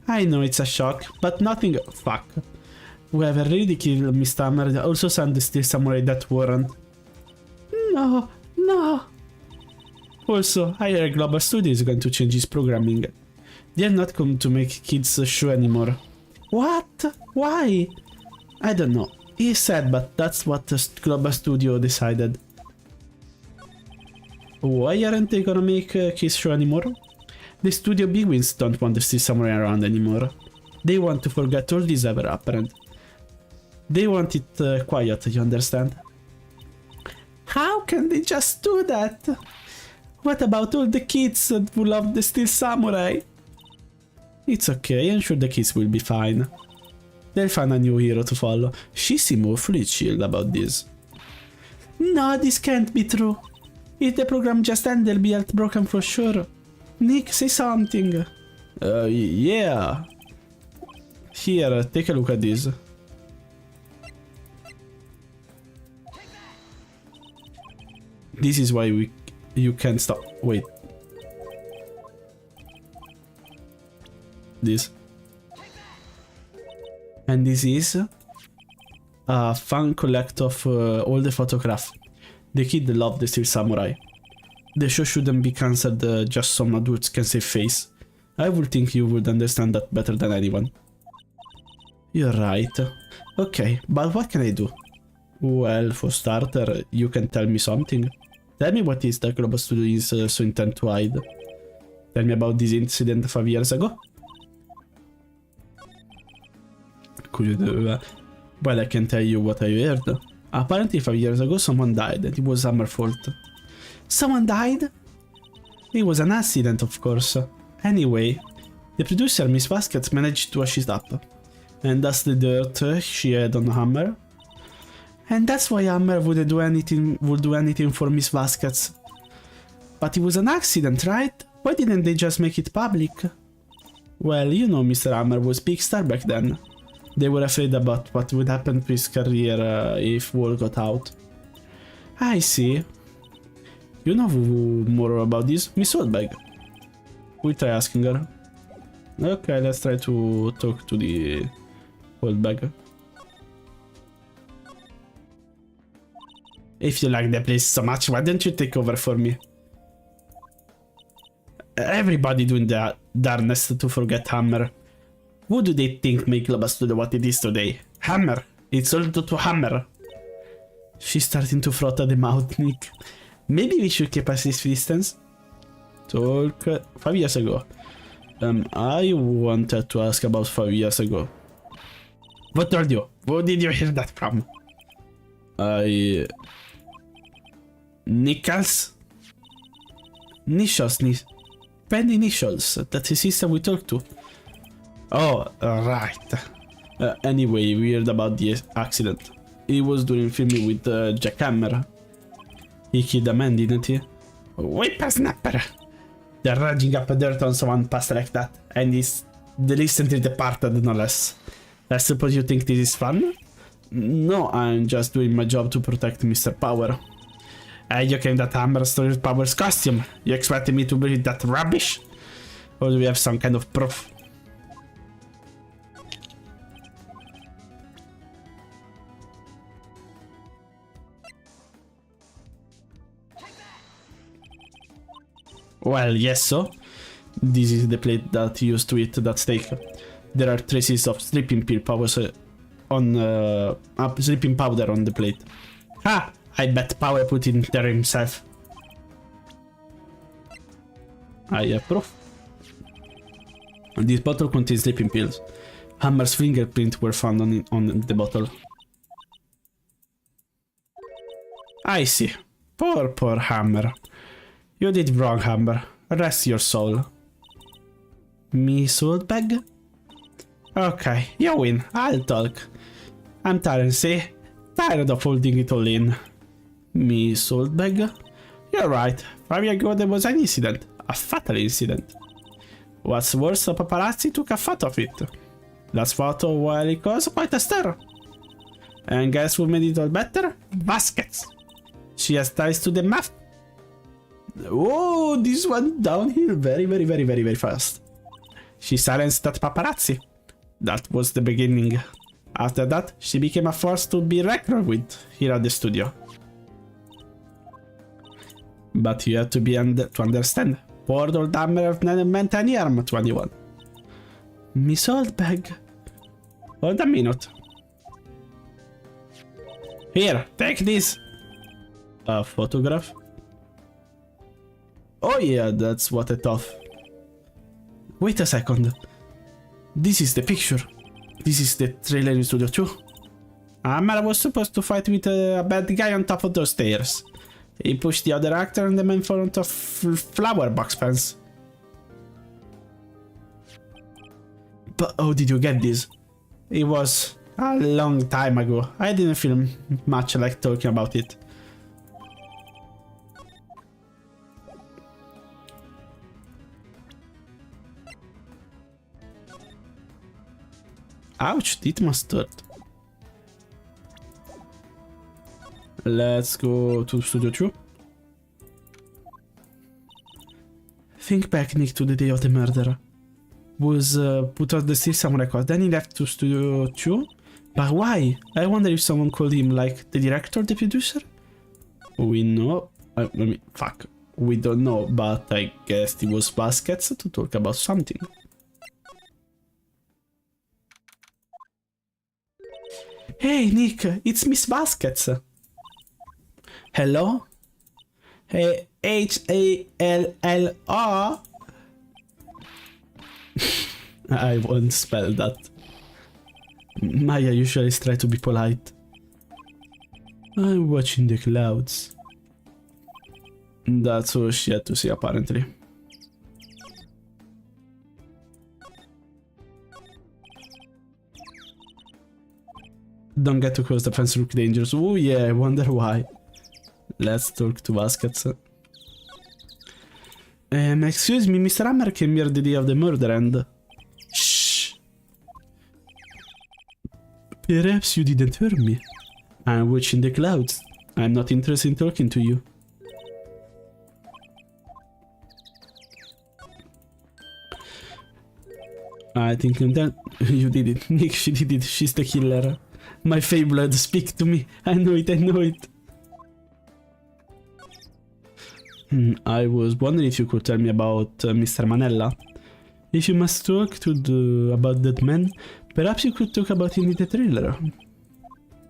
I know it's a shock, but nothing... Fuck. Whoever really killed Mr. Hammer also sent the Steel Samurai that warrant. No, no. Also, I heard Global Studio is going to change its programming. They are not going to make kids show anymore. What? Why? I don't know. He said, but that's what the Global Studio decided. Why aren't they gonna make kids show anymore? The studio bigwigs don't want the Steel Samurai around anymore. They want to forget all this ever happened. They want it quiet, you understand? How can they just do that? What about all the kids who love the Steel Samurai? It's okay, I'm sure the kids will be fine. They'll find a new hero to follow. She seems awfully chilled about this. No, this can't be true. If the program just ended, they'll be heartbroken for sure. Nick, say something. Yeah. Here, take a look at this. This is why you can't stop. Wait. This. And this is a fan collect of all the photographs. The kid loved the Steel Samurai. The show shouldn't be cancelled just some adults can save face. I would think you would understand that better than anyone. You're right. Okay, but what can I do? Well, for starter, you can tell me something. Tell me what is the Global Studio is so intent to hide. Tell me about this incident 5 years ago. Could you do well, I can tell you what I heard. Apparently 5 years ago someone died and it was Hammer's fault. Someone died? It was an accident, of course. Anyway, the producer, Miss Vasquez, managed to wash it up. And that's the dirt she had on Hammer. And that's why Hammer would do anything for Miss Vasquez. But it was an accident, right? Why didn't they just make it public? Well, you know Mr. Hammer was a big star back then. They were afraid about what would happen to his career if word got out. I see. You know more about this? Miss Oldbag. We'll try asking her. Okay, let's try to talk to the Oldbag. If you like the place so much, why don't you take over for me? Everybody doing their darnest to forget Hammer. Who do they think make Global Studio what it is today? Hammer! It's all due to Hammer! She's starting to froth at the mouth, Nick. Maybe we should keep a safe distance? Talk... 5 years ago. I wanted to ask about 5 years ago. What told you? Who did you hear that from? Nichols? Nishos. pen initials. That's the system we talked to. Oh, right. Anyway, we heard about the accident. He was doing filming with Jackhammer. He killed a man, didn't he? Whippersnapper! They're raging up dirt on someone past like that, and he's recently departed, no less. I suppose you think this is fun? No, I'm just doing my job to protect Mr. Power. You came that Hammer stole Power's costume. You expected me to believe that rubbish? Or do we have some kind of proof? Well, yes, so. This is the plate that you used to eat that steak. There are traces of sleeping pill powers on sleeping powder on the plate. Ha! I bet Power put it there himself. I have proof. This bottle contains sleeping pills. Hammer's fingerprints were found on the bottle. I see. Poor Hammer. You did wrong, Hammer. Rest your soul. Me soul bag? Okay, you win. I'll talk. I'm tired, see? Tired of holding it all in. Me soul bag? You're right. 5 years ago there was an incident. A fatal incident. What's worse, the paparazzi took a photo of it. Last photo, well, it caused quite a stir. And guess who made it all better? Baskets. She has ties to the map. Oh, this went downhill very fast. She silenced that paparazzi. That was the beginning. After that, she became a force to be reckoned with here at the studio. But you have to be to understand. Poor old Hammer never meant any harm to anyone. Miss Oldbag. Hold a minute. Here, take this. A photograph? Oh yeah, that's what I thought. Wait a second. This is the picture. This is the trailer in Studio 2. Hammer was supposed to fight with a bad guy on top of those stairs. He pushed the other actor and the man fell onto a flower box fence. But how did you get this? It was a long time ago. I didn't feel much like talking about it. Ouch, it must hurt. Let's go to Studio 2. Think back, Nick, to the day of the murder. Was put on the system record, then he left to Studio 2? But why? I wonder if someone called him, like, the director or the producer? We know... I mean, fuck. We don't know, but I guess it was Baskets to talk about something. Hey, Nick, it's Miss Baskets. Hello? Hey, H-A-L-L-O? I won't spell that. Maya usually tries to be polite. I'm watching the clouds. That's all she had to say, apparently. Don't get too close, the fence look dangerous. Oh yeah, I wonder why. Let's talk to Baskets. Excuse me, Mr. Hammer came here the day of the murder and... Shh! Perhaps you didn't hear me. I'm watching the clouds. I'm not interested in talking to you. I think that you did it. Nick, she did it. She's the killer. My fey blood, speak to me. I know it, I know it. I was wondering if you could tell me about Mr. Manella. If you must talk to about that man, perhaps you could talk about him in the trailer.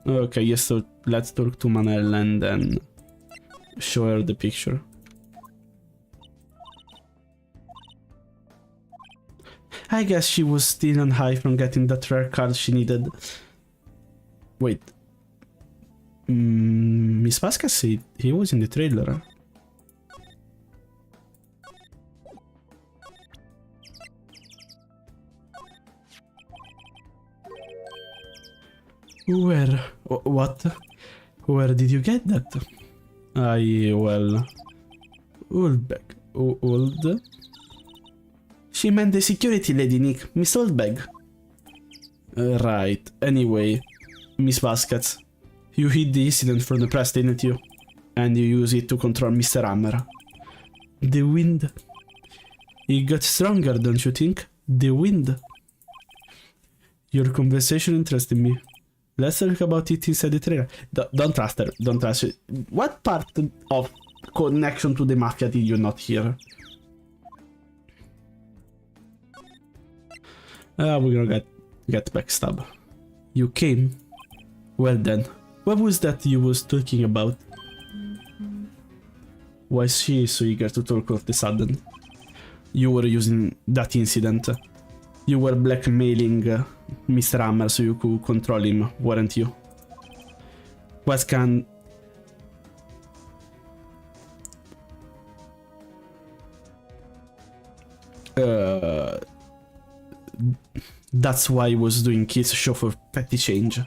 Okay, yes, so let's talk to Manella and then show her the picture. I guess she was still on high from getting that rare card she needed. Wait. Miss Vasquez said he was in the trailer. Where? What? Where did you get that? Well... Oldbag. Old? She meant the security lady, Nick. Miss Oldbag. Right. Anyway, Miss Vasquez. You hid the incident from the press, didn't you? And you use it to control Mr. Hammer. The wind. It got stronger, don't you think? The wind. Your conversation interested me. Let's talk about it inside the trailer. Don't trust her. Don't trust her. What part of connection to the mafia did you not hear? We're gonna get backstab. You came? Well then. What was that you was talking about? Why is she so eager to talk all of the sudden? You were using that incident. You were blackmailing Mr. Hammer so you could control him, weren't you? What can... That's why I was doing kids show for petty change.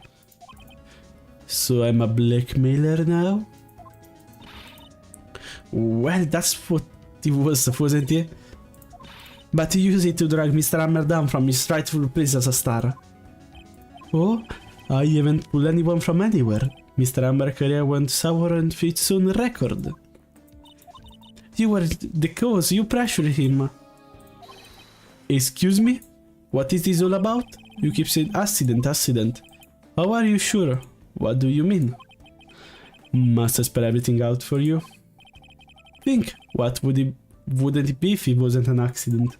So I'm a blackmailer now? Well, that's what it was, wasn't it? But you used it to drag Mr. Hammer down from his rightful place as a star. Oh, I haven't pulled anyone from anywhere. Mr. Hammer's career went sour on its own record. You were the cause, you pressured him. Excuse me? What is this all about? You keep saying accident. How are you sure? What do you mean? Must I spell everything out for you? Think, wouldn't it be if it wasn't an accident?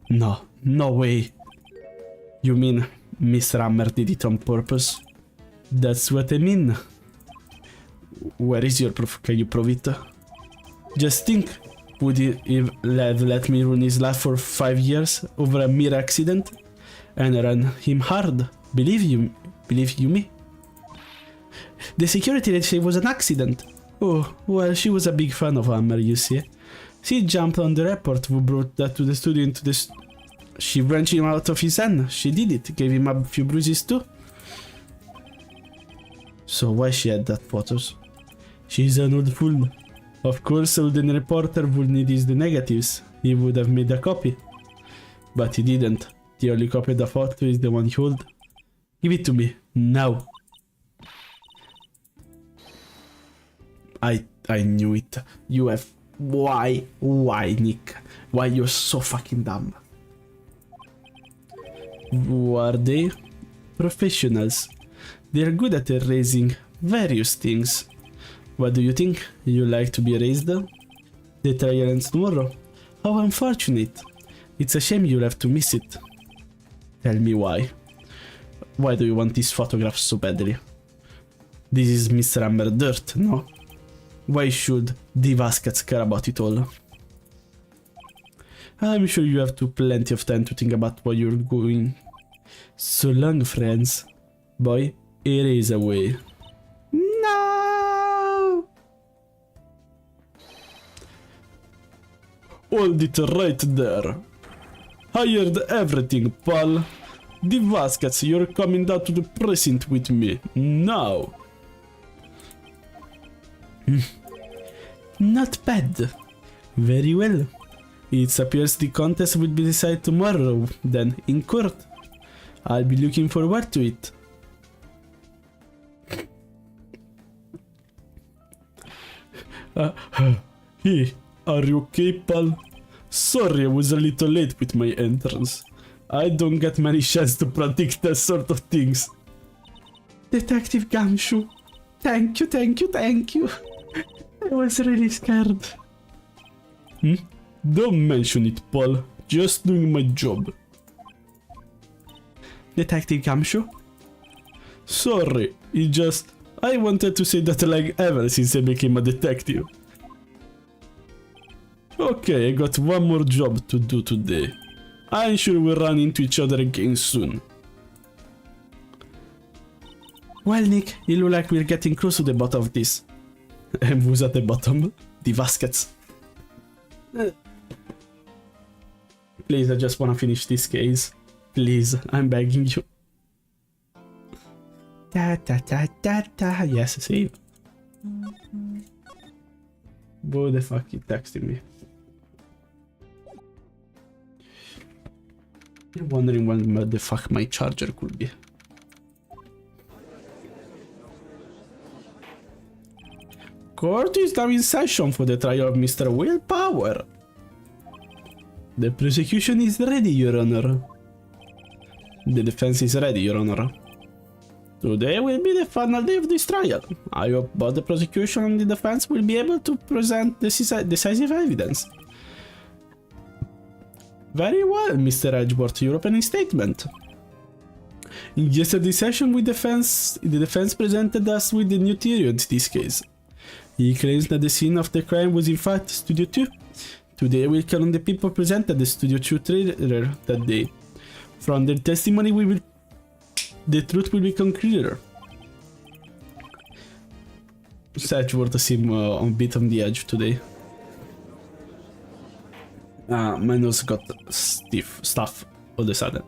No way. You mean Mr. Hammer did it on purpose? That's what I mean. Where is your proof? Can you prove it? Just think, would he have let me ruin his life for 5 years over a mere accident? And run him hard. Believe you me? The security lady said it was an accident. Oh, well, she was a big fan of Hammer, you see. She jumped on the report who brought that to the studio into the... She wrenched him out of his hand. She did it. Gave him a few bruises too. So why she had that photos? She's an old fool. Of course, all the reporter would need is the negatives. He would have made a copy. But he didn't. The only copy of the photo is the one he hold. Give it to me. Now. I knew it. You have... Why, Nick? Why you're so fucking dumb? Who are they? Professionals. They're good at erasing various things. What do you think? You like to be erased? The trial ends tomorrow. How unfortunate. It's a shame you'll have to miss it. Tell me why. Why do you want this photograph so badly? This is Mr. Hammer dirt, no? Why should the Vasquez care about it all? I'm sure you have plenty of time to think about what you're doing. So long, friends. Boy, erase away. No! Hold it right there. Hired everything, pal. The Vasquez, you're coming down to the precinct with me. Now. Not bad. Very well. It appears the contest will be decided tomorrow, then, in court. I'll be looking forward to it. Hey, are you okay, pal? Sorry, I was a little late with my entrance. I don't get many chances to predict that sort of things. Detective Gumshoe, thank you. I was really scared. Don't mention it, Paul. Just doing my job. Detective Gumshoe? Sorry, I wanted to say that like ever since I became a detective. Okay, I got one more job to do today. I'm sure we'll run into each other again soon. Well, Nick, you look like we're getting close to the bottom of this. And who's at the bottom? The Vasquez. Please, I just wanna finish this case. Please, I'm begging you. Yes, save. Who the fuck is texting me? I'm wondering when the fuck my charger could be. Court is now in session for the trial of Mr. Willpower. The prosecution is ready, Your Honor. The defense is ready, Your Honor. Today will be the final day of this trial. I hope both the prosecution and the defense will be able to present decisive evidence. Very well, Mr. Edgeworth, your opening statement. In yesterday's session the defense presented us with a new theory on this case. He claims that the scene of the crime was in fact Studio 2. Today we'll count on the people present at the Studio 2 trailer that day. From their testimony the truth will become clearer. Edgeworth seems a bit on the edge today. My nose got stuff all of a sudden.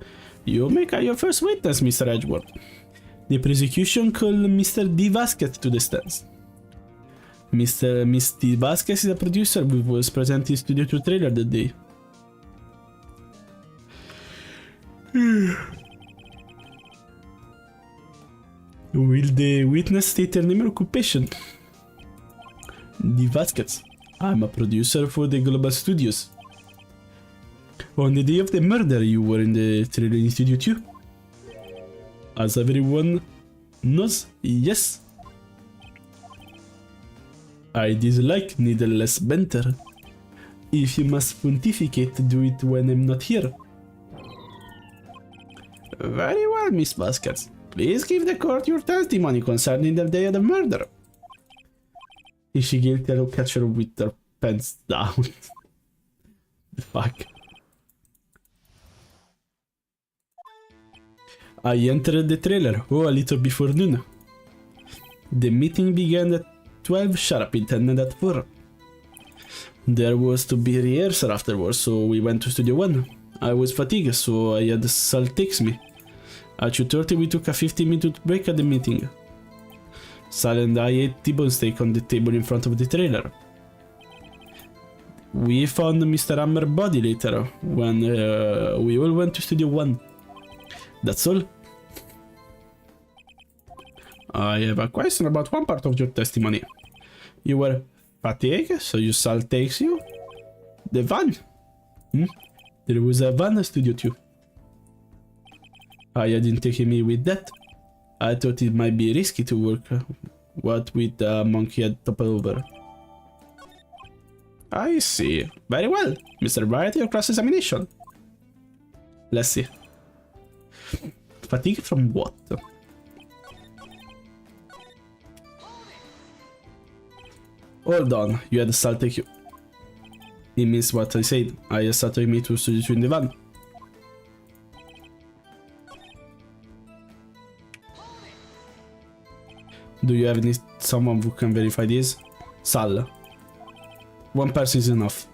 You make your first witness, Mr. Edgeworth. The prosecution called Mr. D. Vasquez to the stand. Miss D. Vasquez is a producer who was present in Studio 2 trailer that day. Will the witness state her name and occupation? D. Vasquez. I'm a producer for the Global Studios. On the day of the murder, you were in the trailer in Studio 2? As everyone knows, yes. I dislike needless banter. If you must pontificate, do it when I'm not here. Very well, Miss Vasquez. Please give the court your testimony concerning the day of the murder. Is she guilty? I look at her with her pants down. The fuck? I entered the trailer, a little before noon. The meeting began at 12 sharp, intended at 4. There was to be rehearsal afterwards, so we went to Studio 1. I was fatigued, so I had Sal text me. At 2:30 we took a 15-minute break at the meeting. Sal and I ate T-bone steak on the table in front of the trailer. We found Mr. Hammer's body later, when we all went to Studio 1. That's all. I have a question about one part of your testimony. You were fatigued, so your Sal takes you? The van? There was a van at Studio 2. I didn't take me with that. I thought it might be risky to work with a monkey head top over. I see. Very well. Mr. Wright, your cross-examination. Let's see. Fatigue from what? Hold on, you had Sal take you. It means what I said. I just started me to Studio 2 in the van. Do you have someone who can verify this? Sal. One person is enough.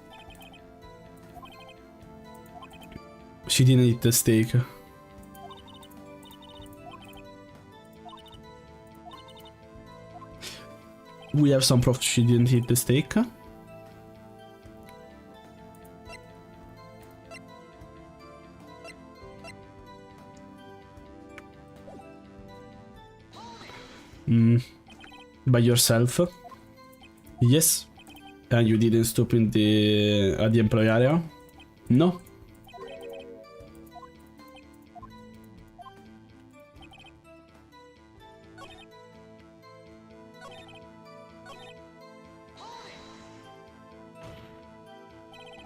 She didn't eat the steak. We have some proof she didn't eat the steak. By yourself? Yes. And you didn't stop in at the employee area? No.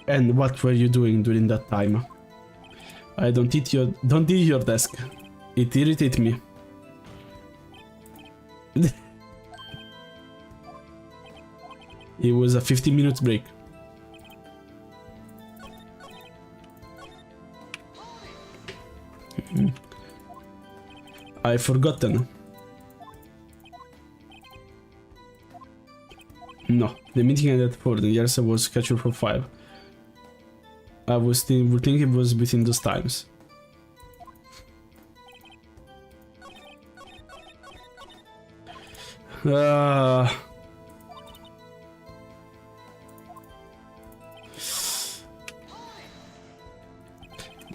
And what were you doing during that time? I don't eat your desk. It irritates me. It was a 15-minute break. I've forgotten. No, the meeting ended at 4, the rehearsal was scheduled for 5. I was thinking it was between those times.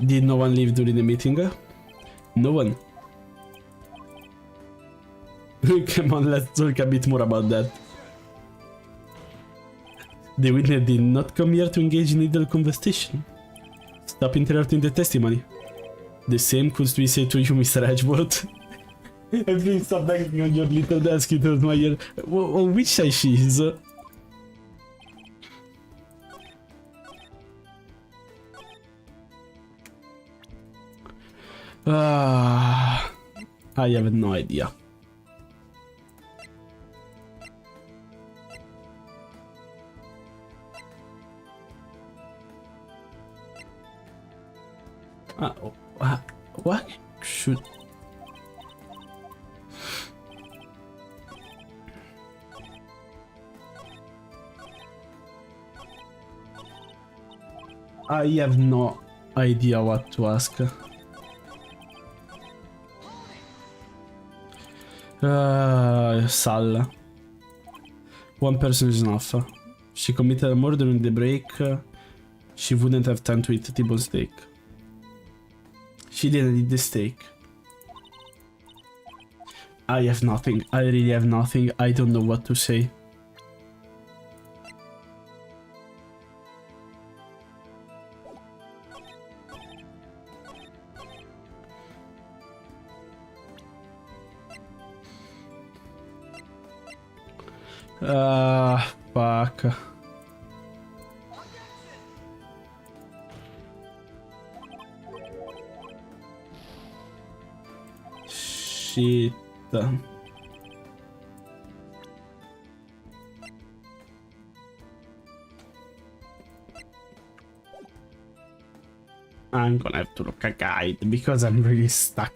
Did no one leave during the meeting? No one. Come on, let's talk a bit more about that. The witness did not come here to engage in idle conversation. Stop interrupting the testimony. The same could be said to you, Mr. Edgeworth. Please stop banging on your little desk into my ear. On which side she is? I have no idea. What should... I have no idea what to ask. Sal. One person is enough. She committed a murder during the break. She wouldn't have time to eat T-bone steak. She didn't eat the steak. I have nothing. I really have nothing. I don't know what to say. Fuck. Shit. I'm gonna have to look a guide because I'm really stuck.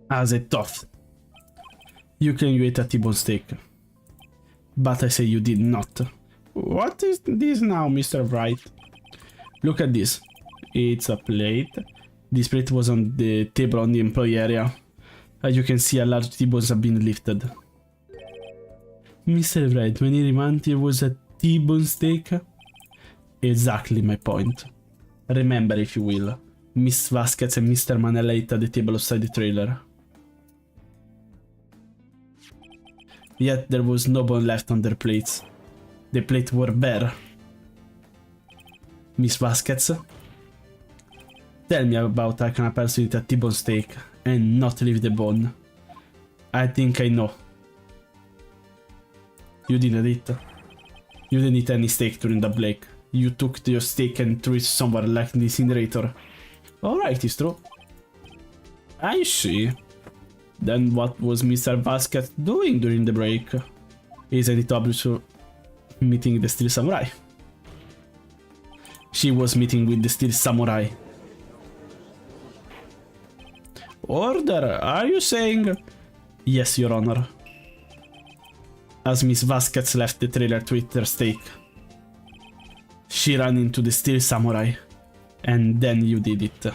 As I thought. You claim you ate a T-bone steak. But I say you did not. What is this now, Mr. Wright? Look at this. It's a plate. This plate was on the table on the employee area. As you can see, a large T-bones have been lifted. Mr. Wright, when he reminded it was a T-bone steak? Exactly my point. Remember, if you will, Miss Vasquez and Mr. Manella ate at the table outside the trailer. Yet there was no bone left on their plates. The plates were bare. Miss Vasquez? Tell me about how can a person eat a T-bone steak and not leave the bone. I think I know. You didn't eat. You didn't eat any steak during the break. You took your steak and threw it somewhere like the incinerator. Alright, it's true. I see. Then what was Mr. Vasquez doing during the break? Isn't it obvious meeting the Steel Samurai? She was meeting with the Steel Samurai. Order, are you saying? Yes, Your Honor. As Miss Vasquez left the trailer to eat her steak, she ran into the Steel Samurai. And then you did it.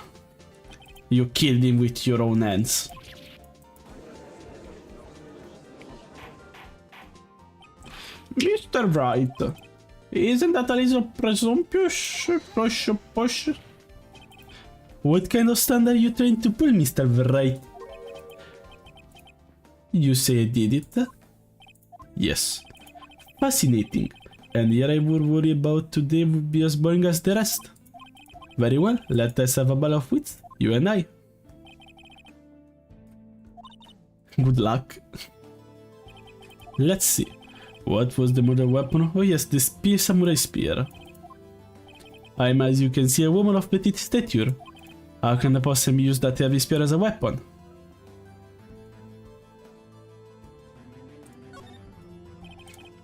You killed him with your own hands. Mr. Wright, isn't that a little presumptuous? Push? What kind of stand are you trying to pull, Mr. Wright? You say I did it? Yes. Fascinating. And here I would worry about today would be as boring as the rest. Very well, let us have a battle of wits, you and I. Good luck. Let's see. What was the murder weapon? Oh yes, the spear, samurai spear. I'm, as you can see, a woman of petite stature. How can I possibly use that heavy spear as a weapon?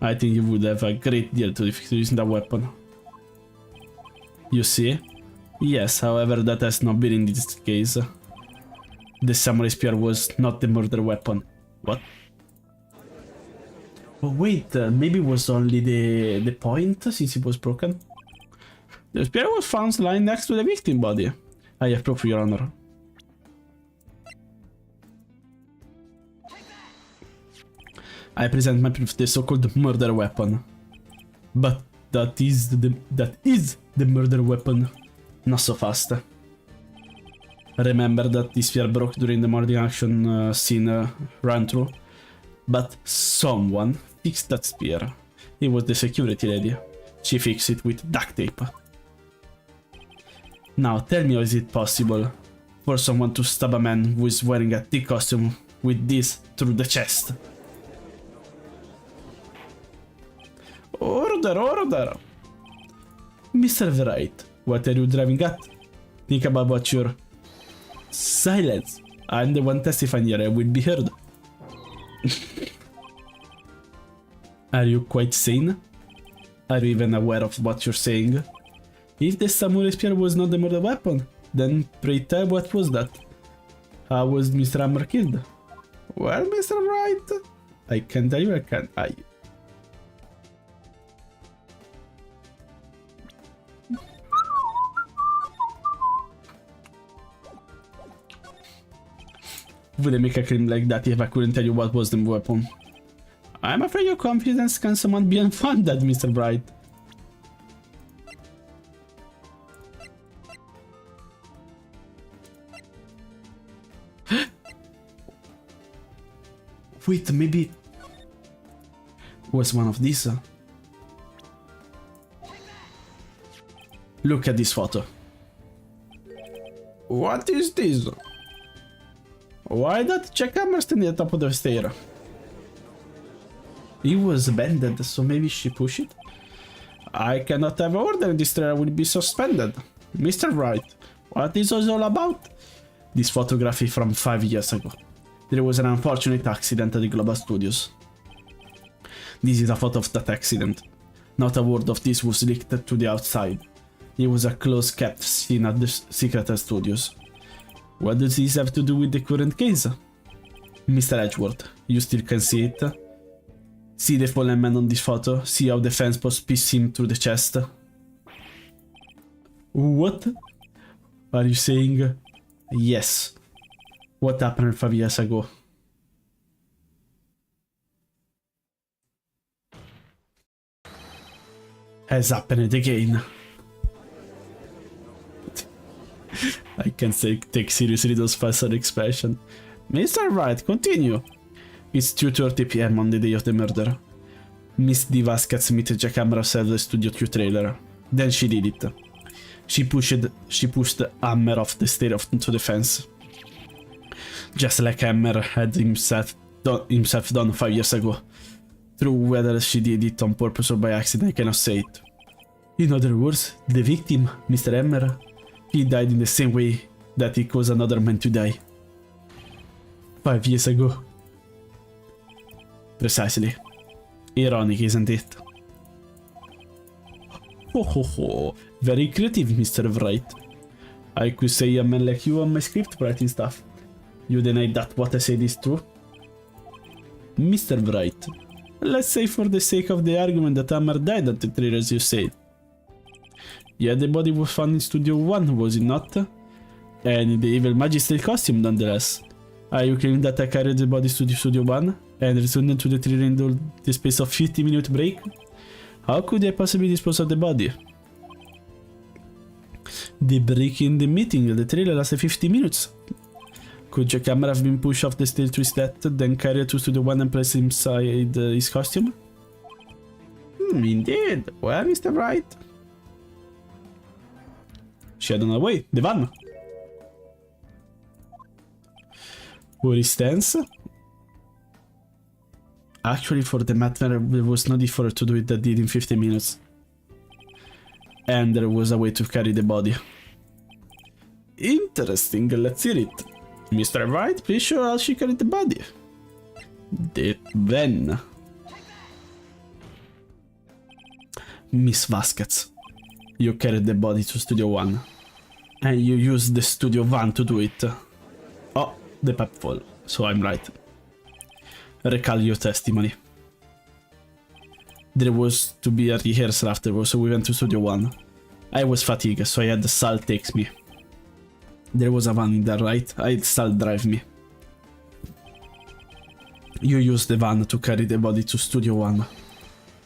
I think you would have a great deal to difficulty using that weapon. You see? Yes, however, that has not been in this case. The samurai spear was not the murder weapon. What? Oh wait, maybe it was only the point since it was broken? The spear was found lying next to the victim body. I approve, Your Honor. I present my proof, the so-called murder weapon. But that is the murder weapon. Not so fast. Remember that the spear broke during the morning action scene ran through? But someone fixed that spear. It was the security lady. She fixed it with duct tape. Now tell me, how is it possible for someone to stab a man who is wearing a thick costume with this through the chest? Order, order! Mr. Wright, what are you driving at? Think about what you're... Silence! I'm the one testifying here, I will be heard. Are you quite sane? Are you even aware of what you're saying? If the samurai spear was not the murder weapon, then pray tell what was that? How was Mr. Hammer killed? Well, Mr. Wright, I can tell you, I can't. Wouldn't make a claim like that if I couldn't tell you what was the weapon. I'm afraid your confidence can somewhat be unfounded, Mr. Bright. Wait, maybe it was one of these. Look at this photo. What is this? Why that jackhammer standing at the top of the stair? It was bended, so maybe she pushed it? I cannot have ordered this stair will be suspended. Mr. Wright, what is this all about? This photography from 5 years ago. There was an unfortunate accident at the Global Studios. This is a photo of that accident. Not a word of this was leaked to the outside. It was a close-kept scene at the Secret Studios. What does this have to do with the current case? Mr. Edgeworth, you still can see it? See the fallen man on this photo? See how the fence post pierced him through the chest? What? Are you saying? Yes. What happened 5 years ago? Has happened again. I can't take seriously those facial expressions. Mr. Wright, continue. It's 2:30 PM on the day of the murder. Miss D. Vasquez met Jackhammer outside the Studio 2 trailer. Then she did it. She pushed Hammer off the stair into the fence. Just like Hammer had himself done 5 years ago. Through whether she did it on purpose or by accident, I cannot say it. In other words, the victim, Mr. Hammer, he died in the same way that he caused another man to die. 5 years ago. Precisely. Ironic, isn't it? Ho ho ho. Very creative, Mr. Wright. I could say a man like you on my script writing stuff. You deny that what I said is true? Mr. Wright, let's say for the sake of the argument that Hammer died at the trailer as you said. Yeah, the body was found in Studio 1, was it not? And in the evil magistrate costume nonetheless. Are you claiming that I carried the body to Studio 1 and returned to the trailer in the space of 50-minute break? How could I possibly dispose of the body? The break in the meeting, the trailer lasted 50 minutes. Could your camera have been pushed off the stage to his death, then carried to Studio 1 and placed inside his costume? Indeed. Well, Mr. Wright. She had on her way, the van. Where he stands? Actually, for the matter, there was no need for her to do it that did in 15 minutes. And there was a way to carry the body. Interesting, let's hear it. Mr. White, please show how she carried the body. The van. Miss Vasquez, you carried the body to Studio 1. And you used the Studio van to do it. Oh, the pipe fall, so I'm right. Recall your testimony. There was to be a rehearsal afterwards, so we went to Studio 1. I was fatigued, so I had Sal takes me. There was a van in there, right? I had Sal drive me. You used the van to carry the body to Studio 1.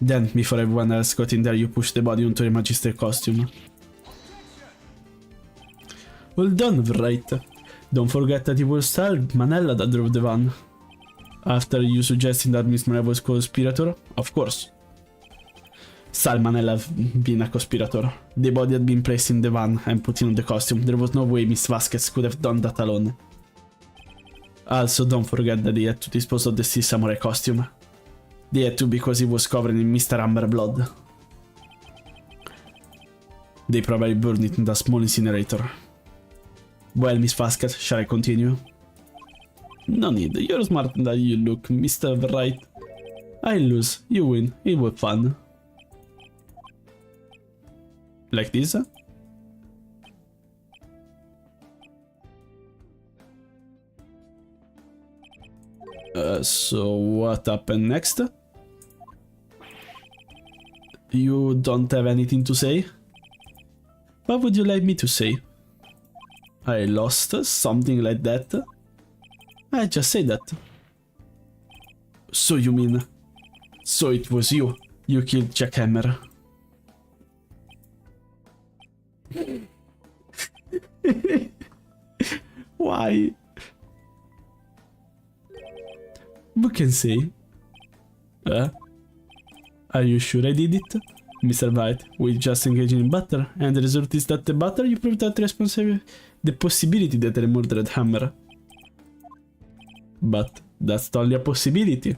Then, before everyone else got in there, you pushed the body onto a Magister costume. Well done, right? Don't forget that it was Sal Manella that drove the van. After you suggesting that Miss Manella was conspirator, of course. Sal Manella being a conspirator. The body had been placed in the van and put in the costume. There was no way Miss Vasquez could have done that alone. Also, don't forget that they had to dispose of the Steel Samurai costume. They had to because it was covered in Mr. Amber blood. They probably burned it in the small incinerator. Well, Miss Vasquez, shall I continue? No need, you're smarter than you look, Mr. Wright. I lose, you win, it was fun. Like this? So what happened next? You don't have anything to say? What would you like me to say? I lost, something like that? I just say that. So you mean... So it was you. You killed Jackhammer. Why? What can say? Are you sure I did it? Mr. White, we just engaged in battle, and the result is that the battle you proved that responsible the possibility that I murdered Hammer. But that's only a possibility.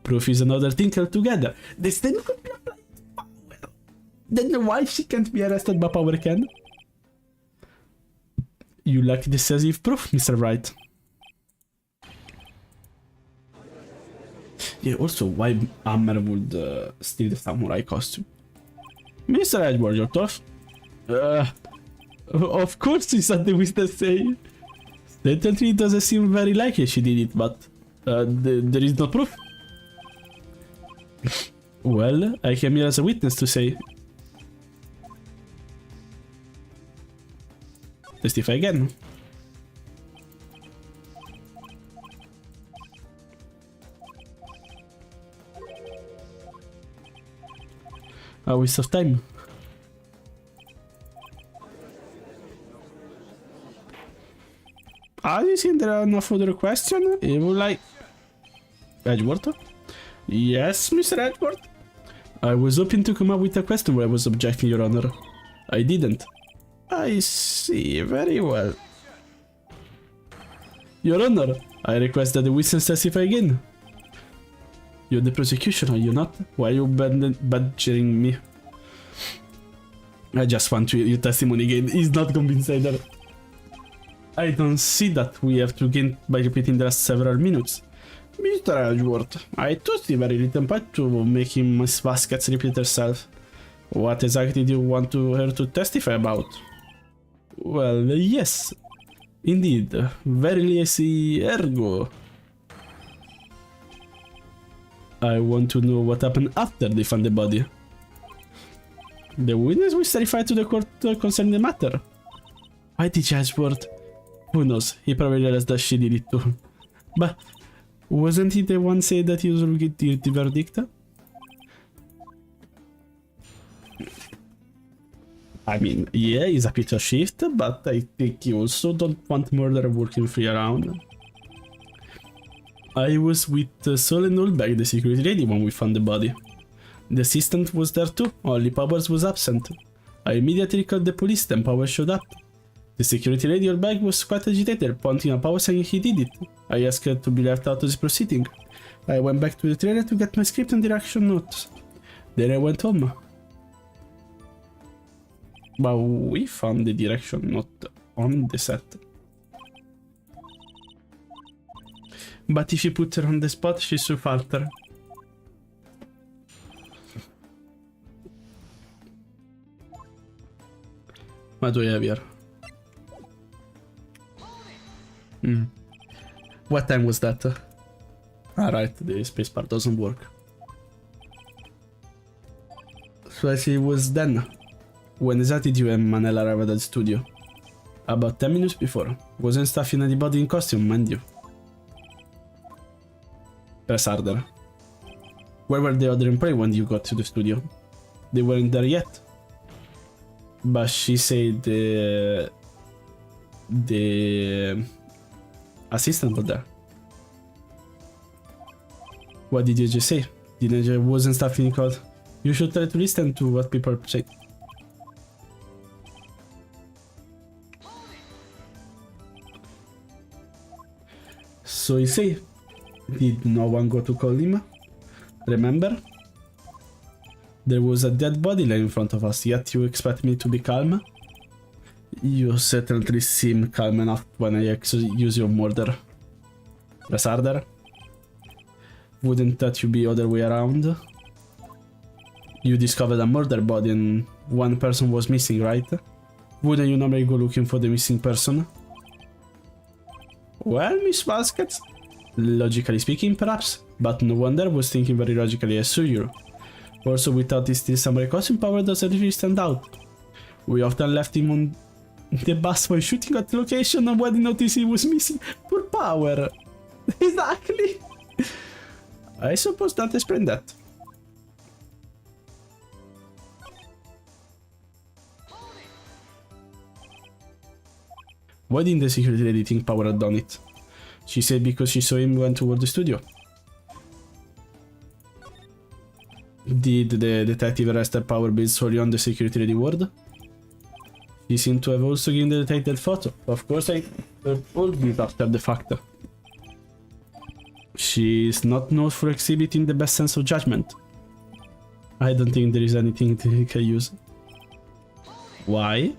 Proof is another thing altogether. The statement could be applied to Power. Then why she can't be arrested by Power can? You lack decisive proof, Mr. Wright. Yeah, also why Hammer would steal the samurai costume. Mr. Edward, you're tough. Of course it's something we still say. Certainly it doesn't seem very likely she did it, but there is no proof. Well, I came here as a witness to say. Testify again. A waste of time. As you see, there are no further questions. You would like... Edgeworth? Yes, Mr. Edgeworth? I was hoping to come up with a question where I was objecting, Your Honor. I didn't. I see, very well. Your Honor, I request that the witness testify again. You're the prosecution, are you not? Why are you badgering me? I just want to hear your testimony again. He's not convinced either. I don't see that we have to gain by repeating the last several minutes. Mr. Edgeworth, I too see very little point to making Miss Vasquez repeat herself. What exactly do you want her to testify about? Well, yes. Indeed. Verily I see ergo. I want to know what happened after they found the body. The witness will certify to the court concerning the matter. Why did Edgeworth? Who knows, he probably realized that she did it too. But wasn't he the one say that he will get the verdict? I mean, yeah, he's a bit of shift, but I think he also don't want murder working free around. I was with Sol and Ulbeg, the security lady, when we found the body. The assistant was there too, only Powers was absent. I immediately called the police, then Powers showed up. The security lady Ulbeg was quite agitated, pointing at Powers saying he did it. I asked her to be left out of this proceeding. I went back to the trailer to get my script and direction notes. Then I went home. But we found the direction note on the set. But if you put her on the spot, she's so falter. What do I have here? What time was that? Alright, the spacebar doesn't work. So I see it was then. When exactly did you and Manella arrive at the studio? About 10 minutes before. Wasn't stuffing anybody in costume, mind you. Press harder. Where were the other employees when you got to the studio? They weren't there yet. But she said the assistant was there. What did you just say? Didn't wasn't stuffing called? You should try to listen to what people say. So you say, did no one go to call him? Remember? There was a dead body lying in front of us, yet you expect me to be calm? You certainly seem calm enough when I accuse you of murder. Press harder. Wouldn't that you be other way around? You discovered a murder body and one person was missing, right? Wouldn't you normally go looking for the missing person? Well, Miss Baskets, logically speaking, perhaps, but no wonder I was thinking very logically, I saw you. Also, without this still samurai costume power doesn't really stand out. We often left him on the bus while shooting at the location and when he noticed he was missing. Poor power. Exactly. I suppose that explains that. Why didn't the security lady think Power had done it? She said because she saw him went toward the studio. Did the detective arrest her Power based solely on the security lady word? She seemed to have also given the detective that photo. Of course I told me after the fact. She is not known for exhibiting the best sense of judgment. I don't think there is anything they can use. Why?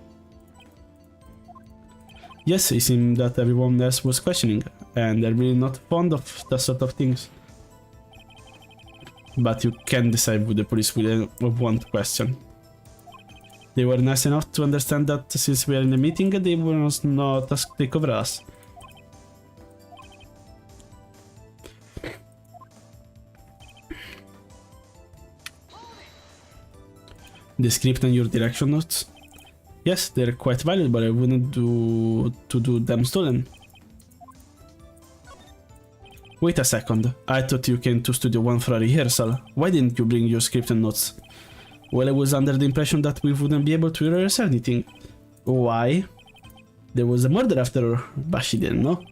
Yes, it seemed that everyone else was questioning, and they're really not fond of that sort of things. But you can decide who the police will want to question. They were nice enough to understand that since we are in the meeting, they will not take over us. The script and your direction notes? Yes, they're quite valuable, I wouldn't do them stolen. Wait a second, I thought you came to Studio 1 for a rehearsal. Why didn't you bring your script and notes? Well, I was under the impression that we wouldn't be able to rehearse anything. Why? There was a murder after all, but she didn't know.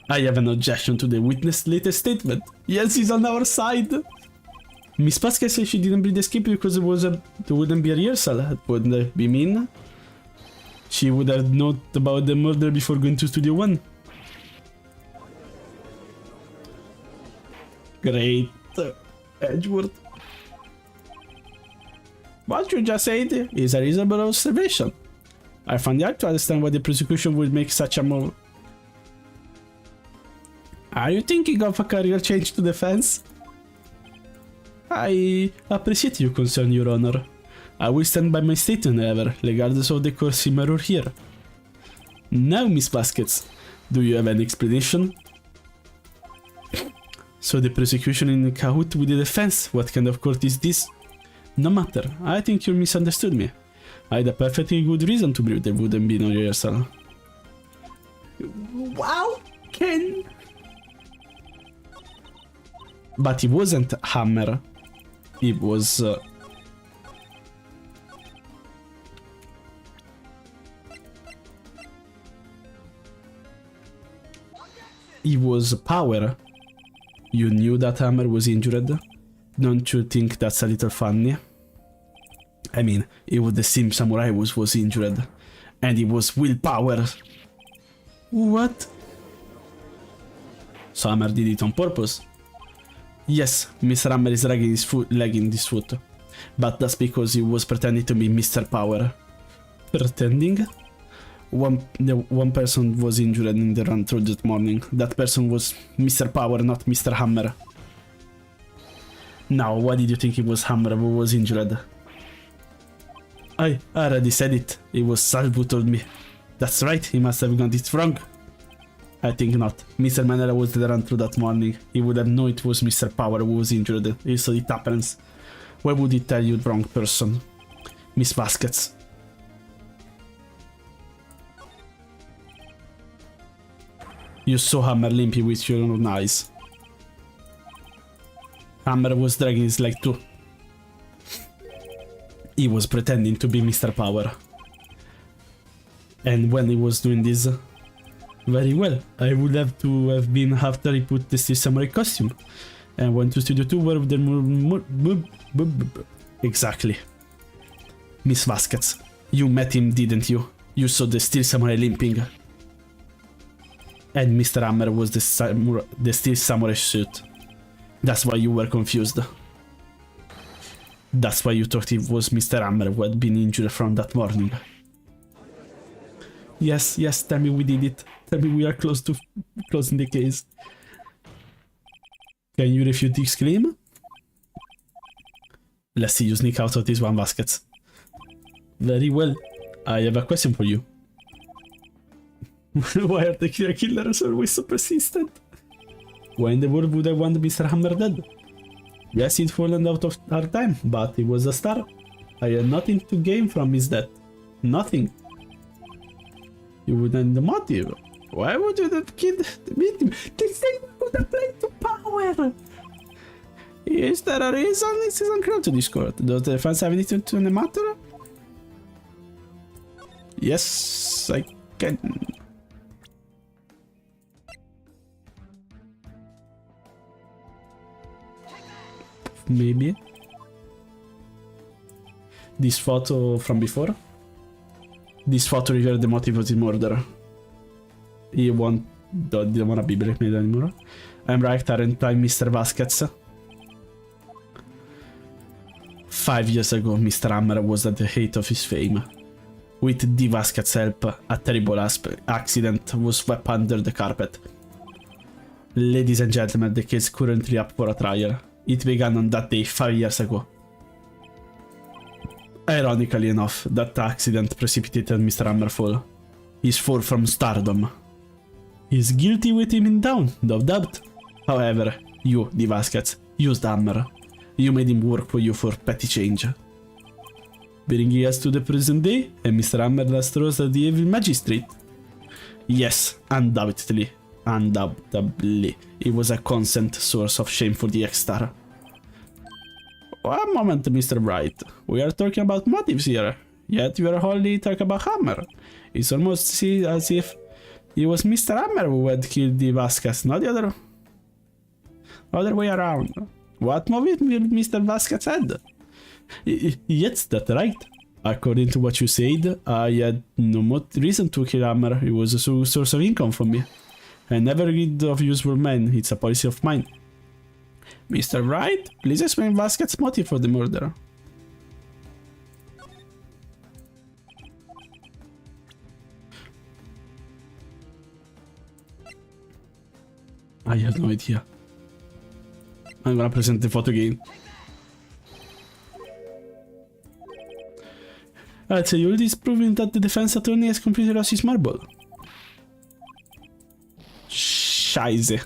I have an objection to the witness' latest statement. Yes, he's on our side. Miss Pascal said she didn't bring the script because there wouldn't be a rehearsal. Wouldn't that be mean? She would have known about the murder before going to Studio 1. Great. Edgeworth. What you just said is a reasonable observation. I find it hard to understand why the prosecution would make such a move. Are you thinking of a career change to defense? I appreciate your concern, Your Honor. I will stand by my statement, however, regardless of the course in mirror here. Now, Miss Baskets, do you have any explanation? So the prosecution in cahoot with the defense, what kind of court is this? No matter, I think you misunderstood me. I had a perfectly good reason to believe there wouldn't be no rehearsal. Wow, Ken! But it wasn't Hammer. It was... it was Power. You knew that Hammer was injured? Don't you think that's a little funny? I mean, it was the same samurai was injured. And it was willpower. What? So Hammer did it on purpose? Yes, Mr. Hammer is dragging his leg in this foot. But that's because he was pretending to be Mr. Power. Pretending? One person was injured in the run through that morning. That person was Mr. Power, not Mr. Hammer. Now, why did you think it was Hammer who was injured? I already said it. It was Sal who told me. That's right, he must have got it wrong. I think not. Mr. Manella was the run through that morning. He would have known it was Mr. Power who was injured. So it happens. Why would he tell you the wrong person? Miss Vasquez. You saw Hammer limping with your own eyes. Hammer was dragging his leg too. He was pretending to be Mr. Power. And when he was doing this, very well, I would have to have been after he put the Steel Samurai costume and went to Studio 2 where there were exactly. Miss Vasquez, you met him, didn't you? You saw the Steel Samurai limping. And Mr. Hammer was the Steel Samurai suit. That's why you were confused. That's why you thought it was Mr. Hammer who had been injured from that morning. Yes, tell me we did it. Tell me we are close to closing the case. Can you refute this claim? Let's see you sneak out of this one, Vasquez. Very well. I have a question for you. Why are the killers always so persistent? Why in the world would I want Mr. Hammer dead? Yes, he'd fallen out of our time, but he was a star. I had nothing to gain from his death. Nothing. You wouldn't the motive. Why would you have killed the victim? They say you could have played to power. Is there a reason? This is unclear to this court. Does the defense have anything to the matter? Yes, I can. Maybe. This photo from before? This photo revealed the motive of the murder. He didn't want to be blackmailed anymore. I'm right, aren't I, Mr. Vasquez? 5 years ago, Mr. Hammer was at the height of his fame. With D. Vasquez's help, a terrible accident was swept under the carpet. Ladies and gentlemen, the case is currently up for a trial. It began on that day 5 years ago. Ironically enough, that accident precipitated Mr. Hammer's fall. His fall from stardom. He's guilty with him in down, no doubt. However, you, D. Vasquez, used Hammer. You made him work for you for petty change. Bringing us to the present day, and Mr. Hammer last rose at the evil magistrate. Yes, undoubtedly. Undoubtedly, it was a constant source of shame for the X-Star. One moment, Mr. Bright. We are talking about motives here, yet you are wholly talking about Hammer. It's almost as if it was Mr. Hammer who had killed the Vasquez, not the other way around. What motive will Mr. Vasquez had? Yes, that's right. According to what you said, I had no more reason to kill Hammer. It was a source of income for me. I never rid of useful men, it's a policy of mine. Mr. Wright, please explain Vasquez's motive for the murder. I have no idea. I'm gonna present the photo again. I'd say all this proving that the defense attorney has completely lost his marble. Scheiße.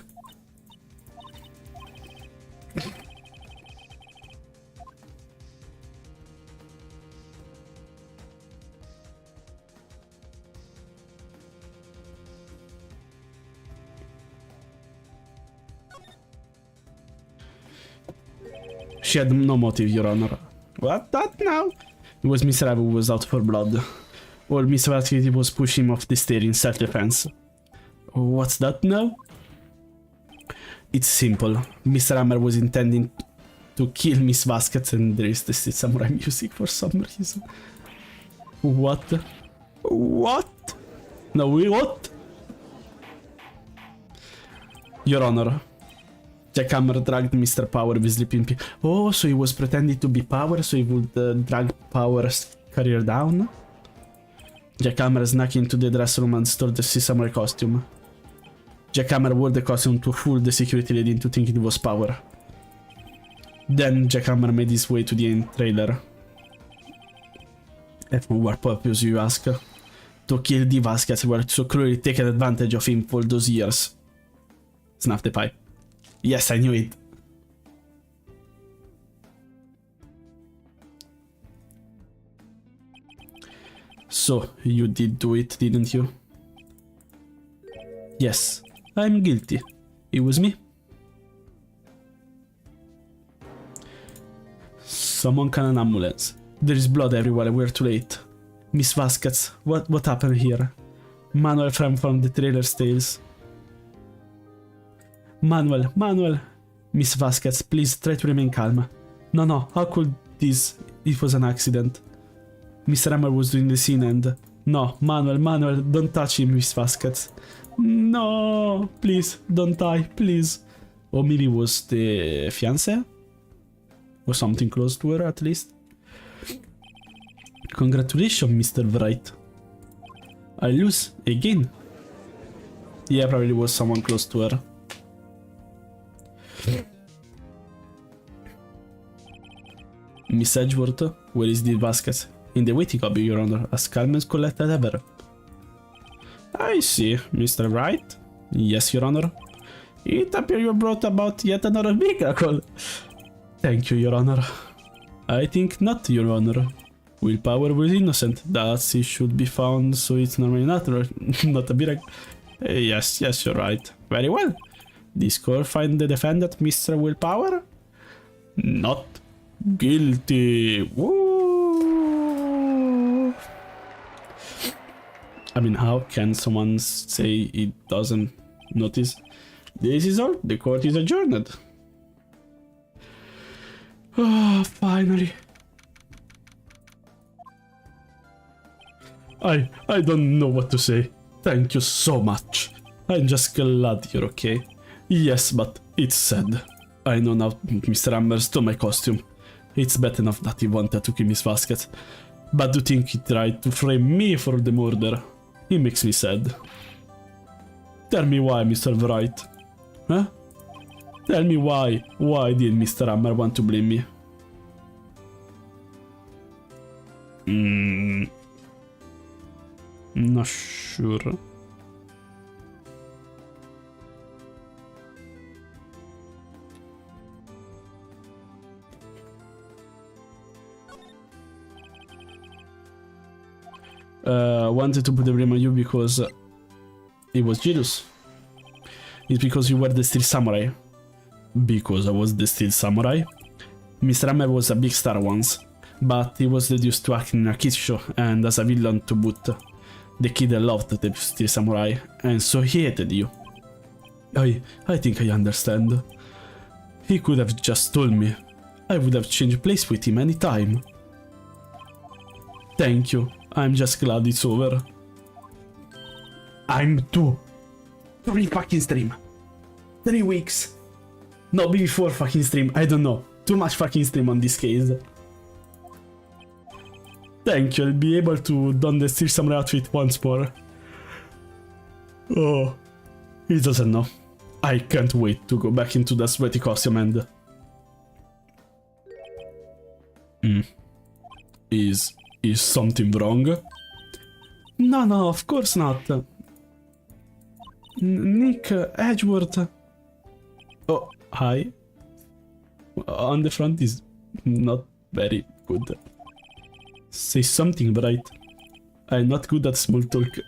She had no motive, Your Honor. What that now? It was Mr. Abu who was out for blood. Or Mr. Vasquez was pushing him off the stair in self-defense. What's that now? It's simple. Mr. Hammer was intending to kill Miss Vasquez and there is this samurai music for some reason. What? What? No, what? Your Honor. Jackhammer dragged Mr. Power with sleeping pig. Oh, so he was pretending to be Power, so he would drag Power's career down? Jackhammer snuck into the dress room and stole the samurai costume. Jackhammer wore the costume to fool the security lady into thinking it was Power. Then Jackhammer made his way to the end trailer. And for what purpose, you ask? To kill the Vasquez who had so cruelly taken advantage of him for those years. Snuff the pipe. Yes, I knew it. So, you did do it, didn't you? Yes, I'm guilty. It was me. Someone call an ambulance. There is blood everywhere, we're too late. Miss Vasquez, what happened here? Manuel from the trailer's tales. Manuel! Miss Vasquez, please try to remain calm. No, how could this? It was an accident. Mr. Hammer was doing the scene and... No, Manuel, don't touch him, Miss Vasquez. No, please, don't die, please. Or maybe it was the fiancé? Or something close to her, at least. Congratulations, Mr. Wright. I lose again. Yeah, probably was someone close to her. Miss Edgeworth, where is the Vasquez? In the waiting lobby, Your Honor, as calm and collected ever. I see, Mr. Wright. Yes, Your Honor. It appears you brought about yet another miracle. Thank you, Your Honor. I think not, Your Honor. Willpower was innocent. That he should be found, so it's normally not a miracle. Yes, you're right. Very well. This court find the defendant, Mr. Willpower? Not guilty. Woo! I mean, how can someone say it doesn't notice? This is all. The court is adjourned. Oh, finally. I don't know what to say. Thank you so much. I'm just glad you're okay. Yes, but it's sad. I know now Mr. Hammer stole my costume. It's bad enough that he wanted to kill Miss Vasquez, but to think he tried to frame me for the murder, it makes me sad. Tell me why, Mr. Wright. Huh? Tell me why. Why did Mr. Hammer want to blame me? Not sure. Wanted to put the blame on you because he was jealous. It's because you were the Steel Samurai. Because I was the Steel Samurai? Mr. Hammer was a big star once, but he was reduced to acting in a kids show and as a villain to boot. The kid loved the Steel Samurai, and so he hated you. I think I understand. He could have just told me. I would have changed place with him any time. Thank you. I'm just glad it's over. I'm 3 fucking stream. 3 weeks. No, maybe 4 fucking stream. I don't know. Too much fucking stream on this case. Thank you. I'll be able to don the Steel Samurai outfit once more. Oh, he doesn't know. I can't wait to go back into that sweaty costume and... Is something wrong? No, of course not. Nick, Edgeworth. Oh, hi. On the front is not very good. Say something, Bright. I'm not good at small talk.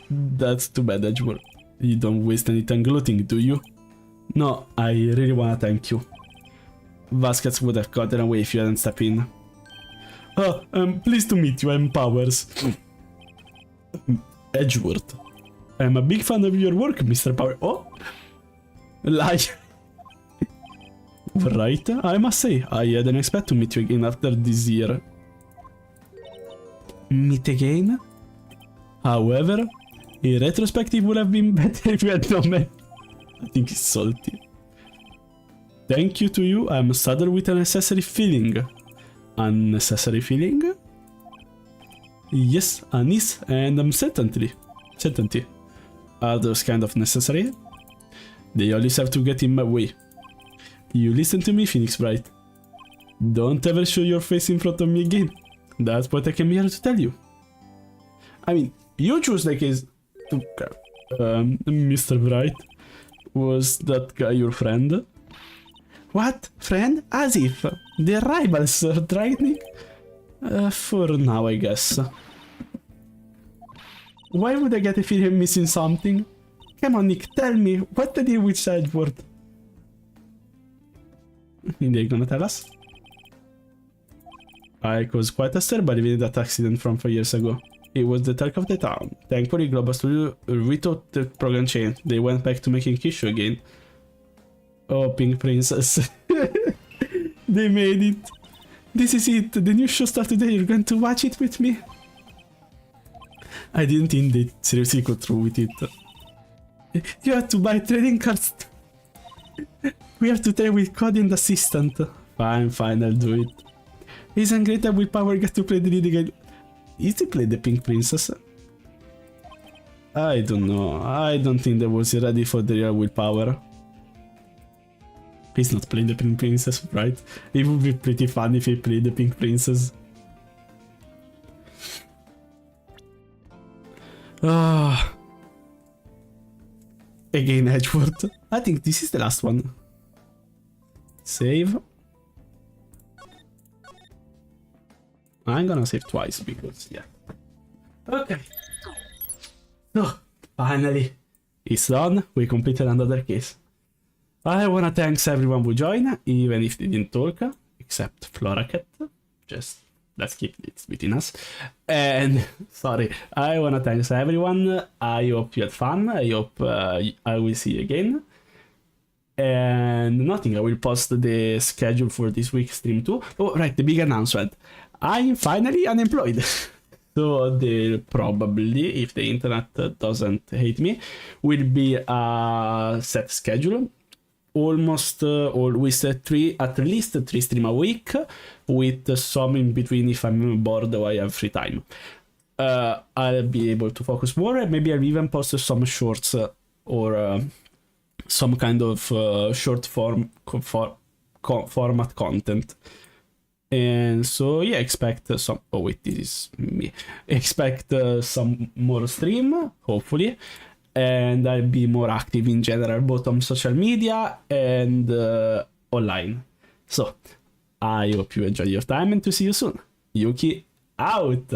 That's too bad, Edgeworth. You don't waste any time gloating, do you? No, I really wanna thank you. Vasquez would have gotten away if you hadn't stepped in. Oh, I'm pleased to meet you, I'm Powers. Edgeworth. I'm a big fan of your work, Mr. Power. Oh! Lie. Right, I must say, I didn't expect to meet you again after this year. meet again. However, in retrospective would have been better if you had not met. I think he's salty. Thank you to you, I'm saddled with a necessary feeling. Unnecessary feeling? Yes, unease and uncertainty. Certainty. Are those kind of necessary? They always have to get in my way. You listen to me, Phoenix Bright. Don't ever show your face in front of me again. That's what I came here to tell you. I mean, you choose the case to... Mr. Bright. Was that guy your friend? What? Friend? As if. They're rivals, right, Nick? For now, I guess. Why would I get a feeling I'm missing something? Come on, Nick, tell me, what's the deal with Edward? They're gonna tell us? I caused quite a stir by leaving that accident from 4 years ago. It was the talk of the town. Thankfully, Global Studio retooled the program chain. They went back to making Kishu again. Oh, Pink Princess. They made it. This is it. The new show starts today. You're going to watch it with me? I didn't think they seriously go through with it. You have to buy trading cards. We have to trade with Cody and Assistant. Fine, fine, I'll do it. Isn't great that Willpower gets to play the lead again? Is he play the Pink Princess? I don't know. I don't think that was ready for the real Willpower. He's not playing the Pink Princess, right? It would be pretty fun if he played the Pink Princess. Ah. Again, Edgeworth. I think this is the last one. Save. I'm gonna save twice because, yeah. Okay. So, finally, it's done. We completed another case. I wanna thanks everyone who joined, even if they didn't talk, except Floracat. Just, let's keep it between us. And, sorry, I wanna thanks everyone. I hope you had fun. I hope I will see you again. And nothing, I will post the schedule for this week's stream too. Oh, right, the big announcement. I'm finally unemployed. So there probably, if the internet doesn't hate me, will be a set schedule. Almost always at least 3 streams a week, with some in between if I'm bored or I have free time. I'll be able to focus more, and maybe I'll even post some shorts or some kind of short format content. And so yeah, expect some... Oh wait, this is me. Expect some more stream, hopefully. And I'll be more active in general, both on social media and online. So, I hope you enjoy your time and to see you soon. Yuki out!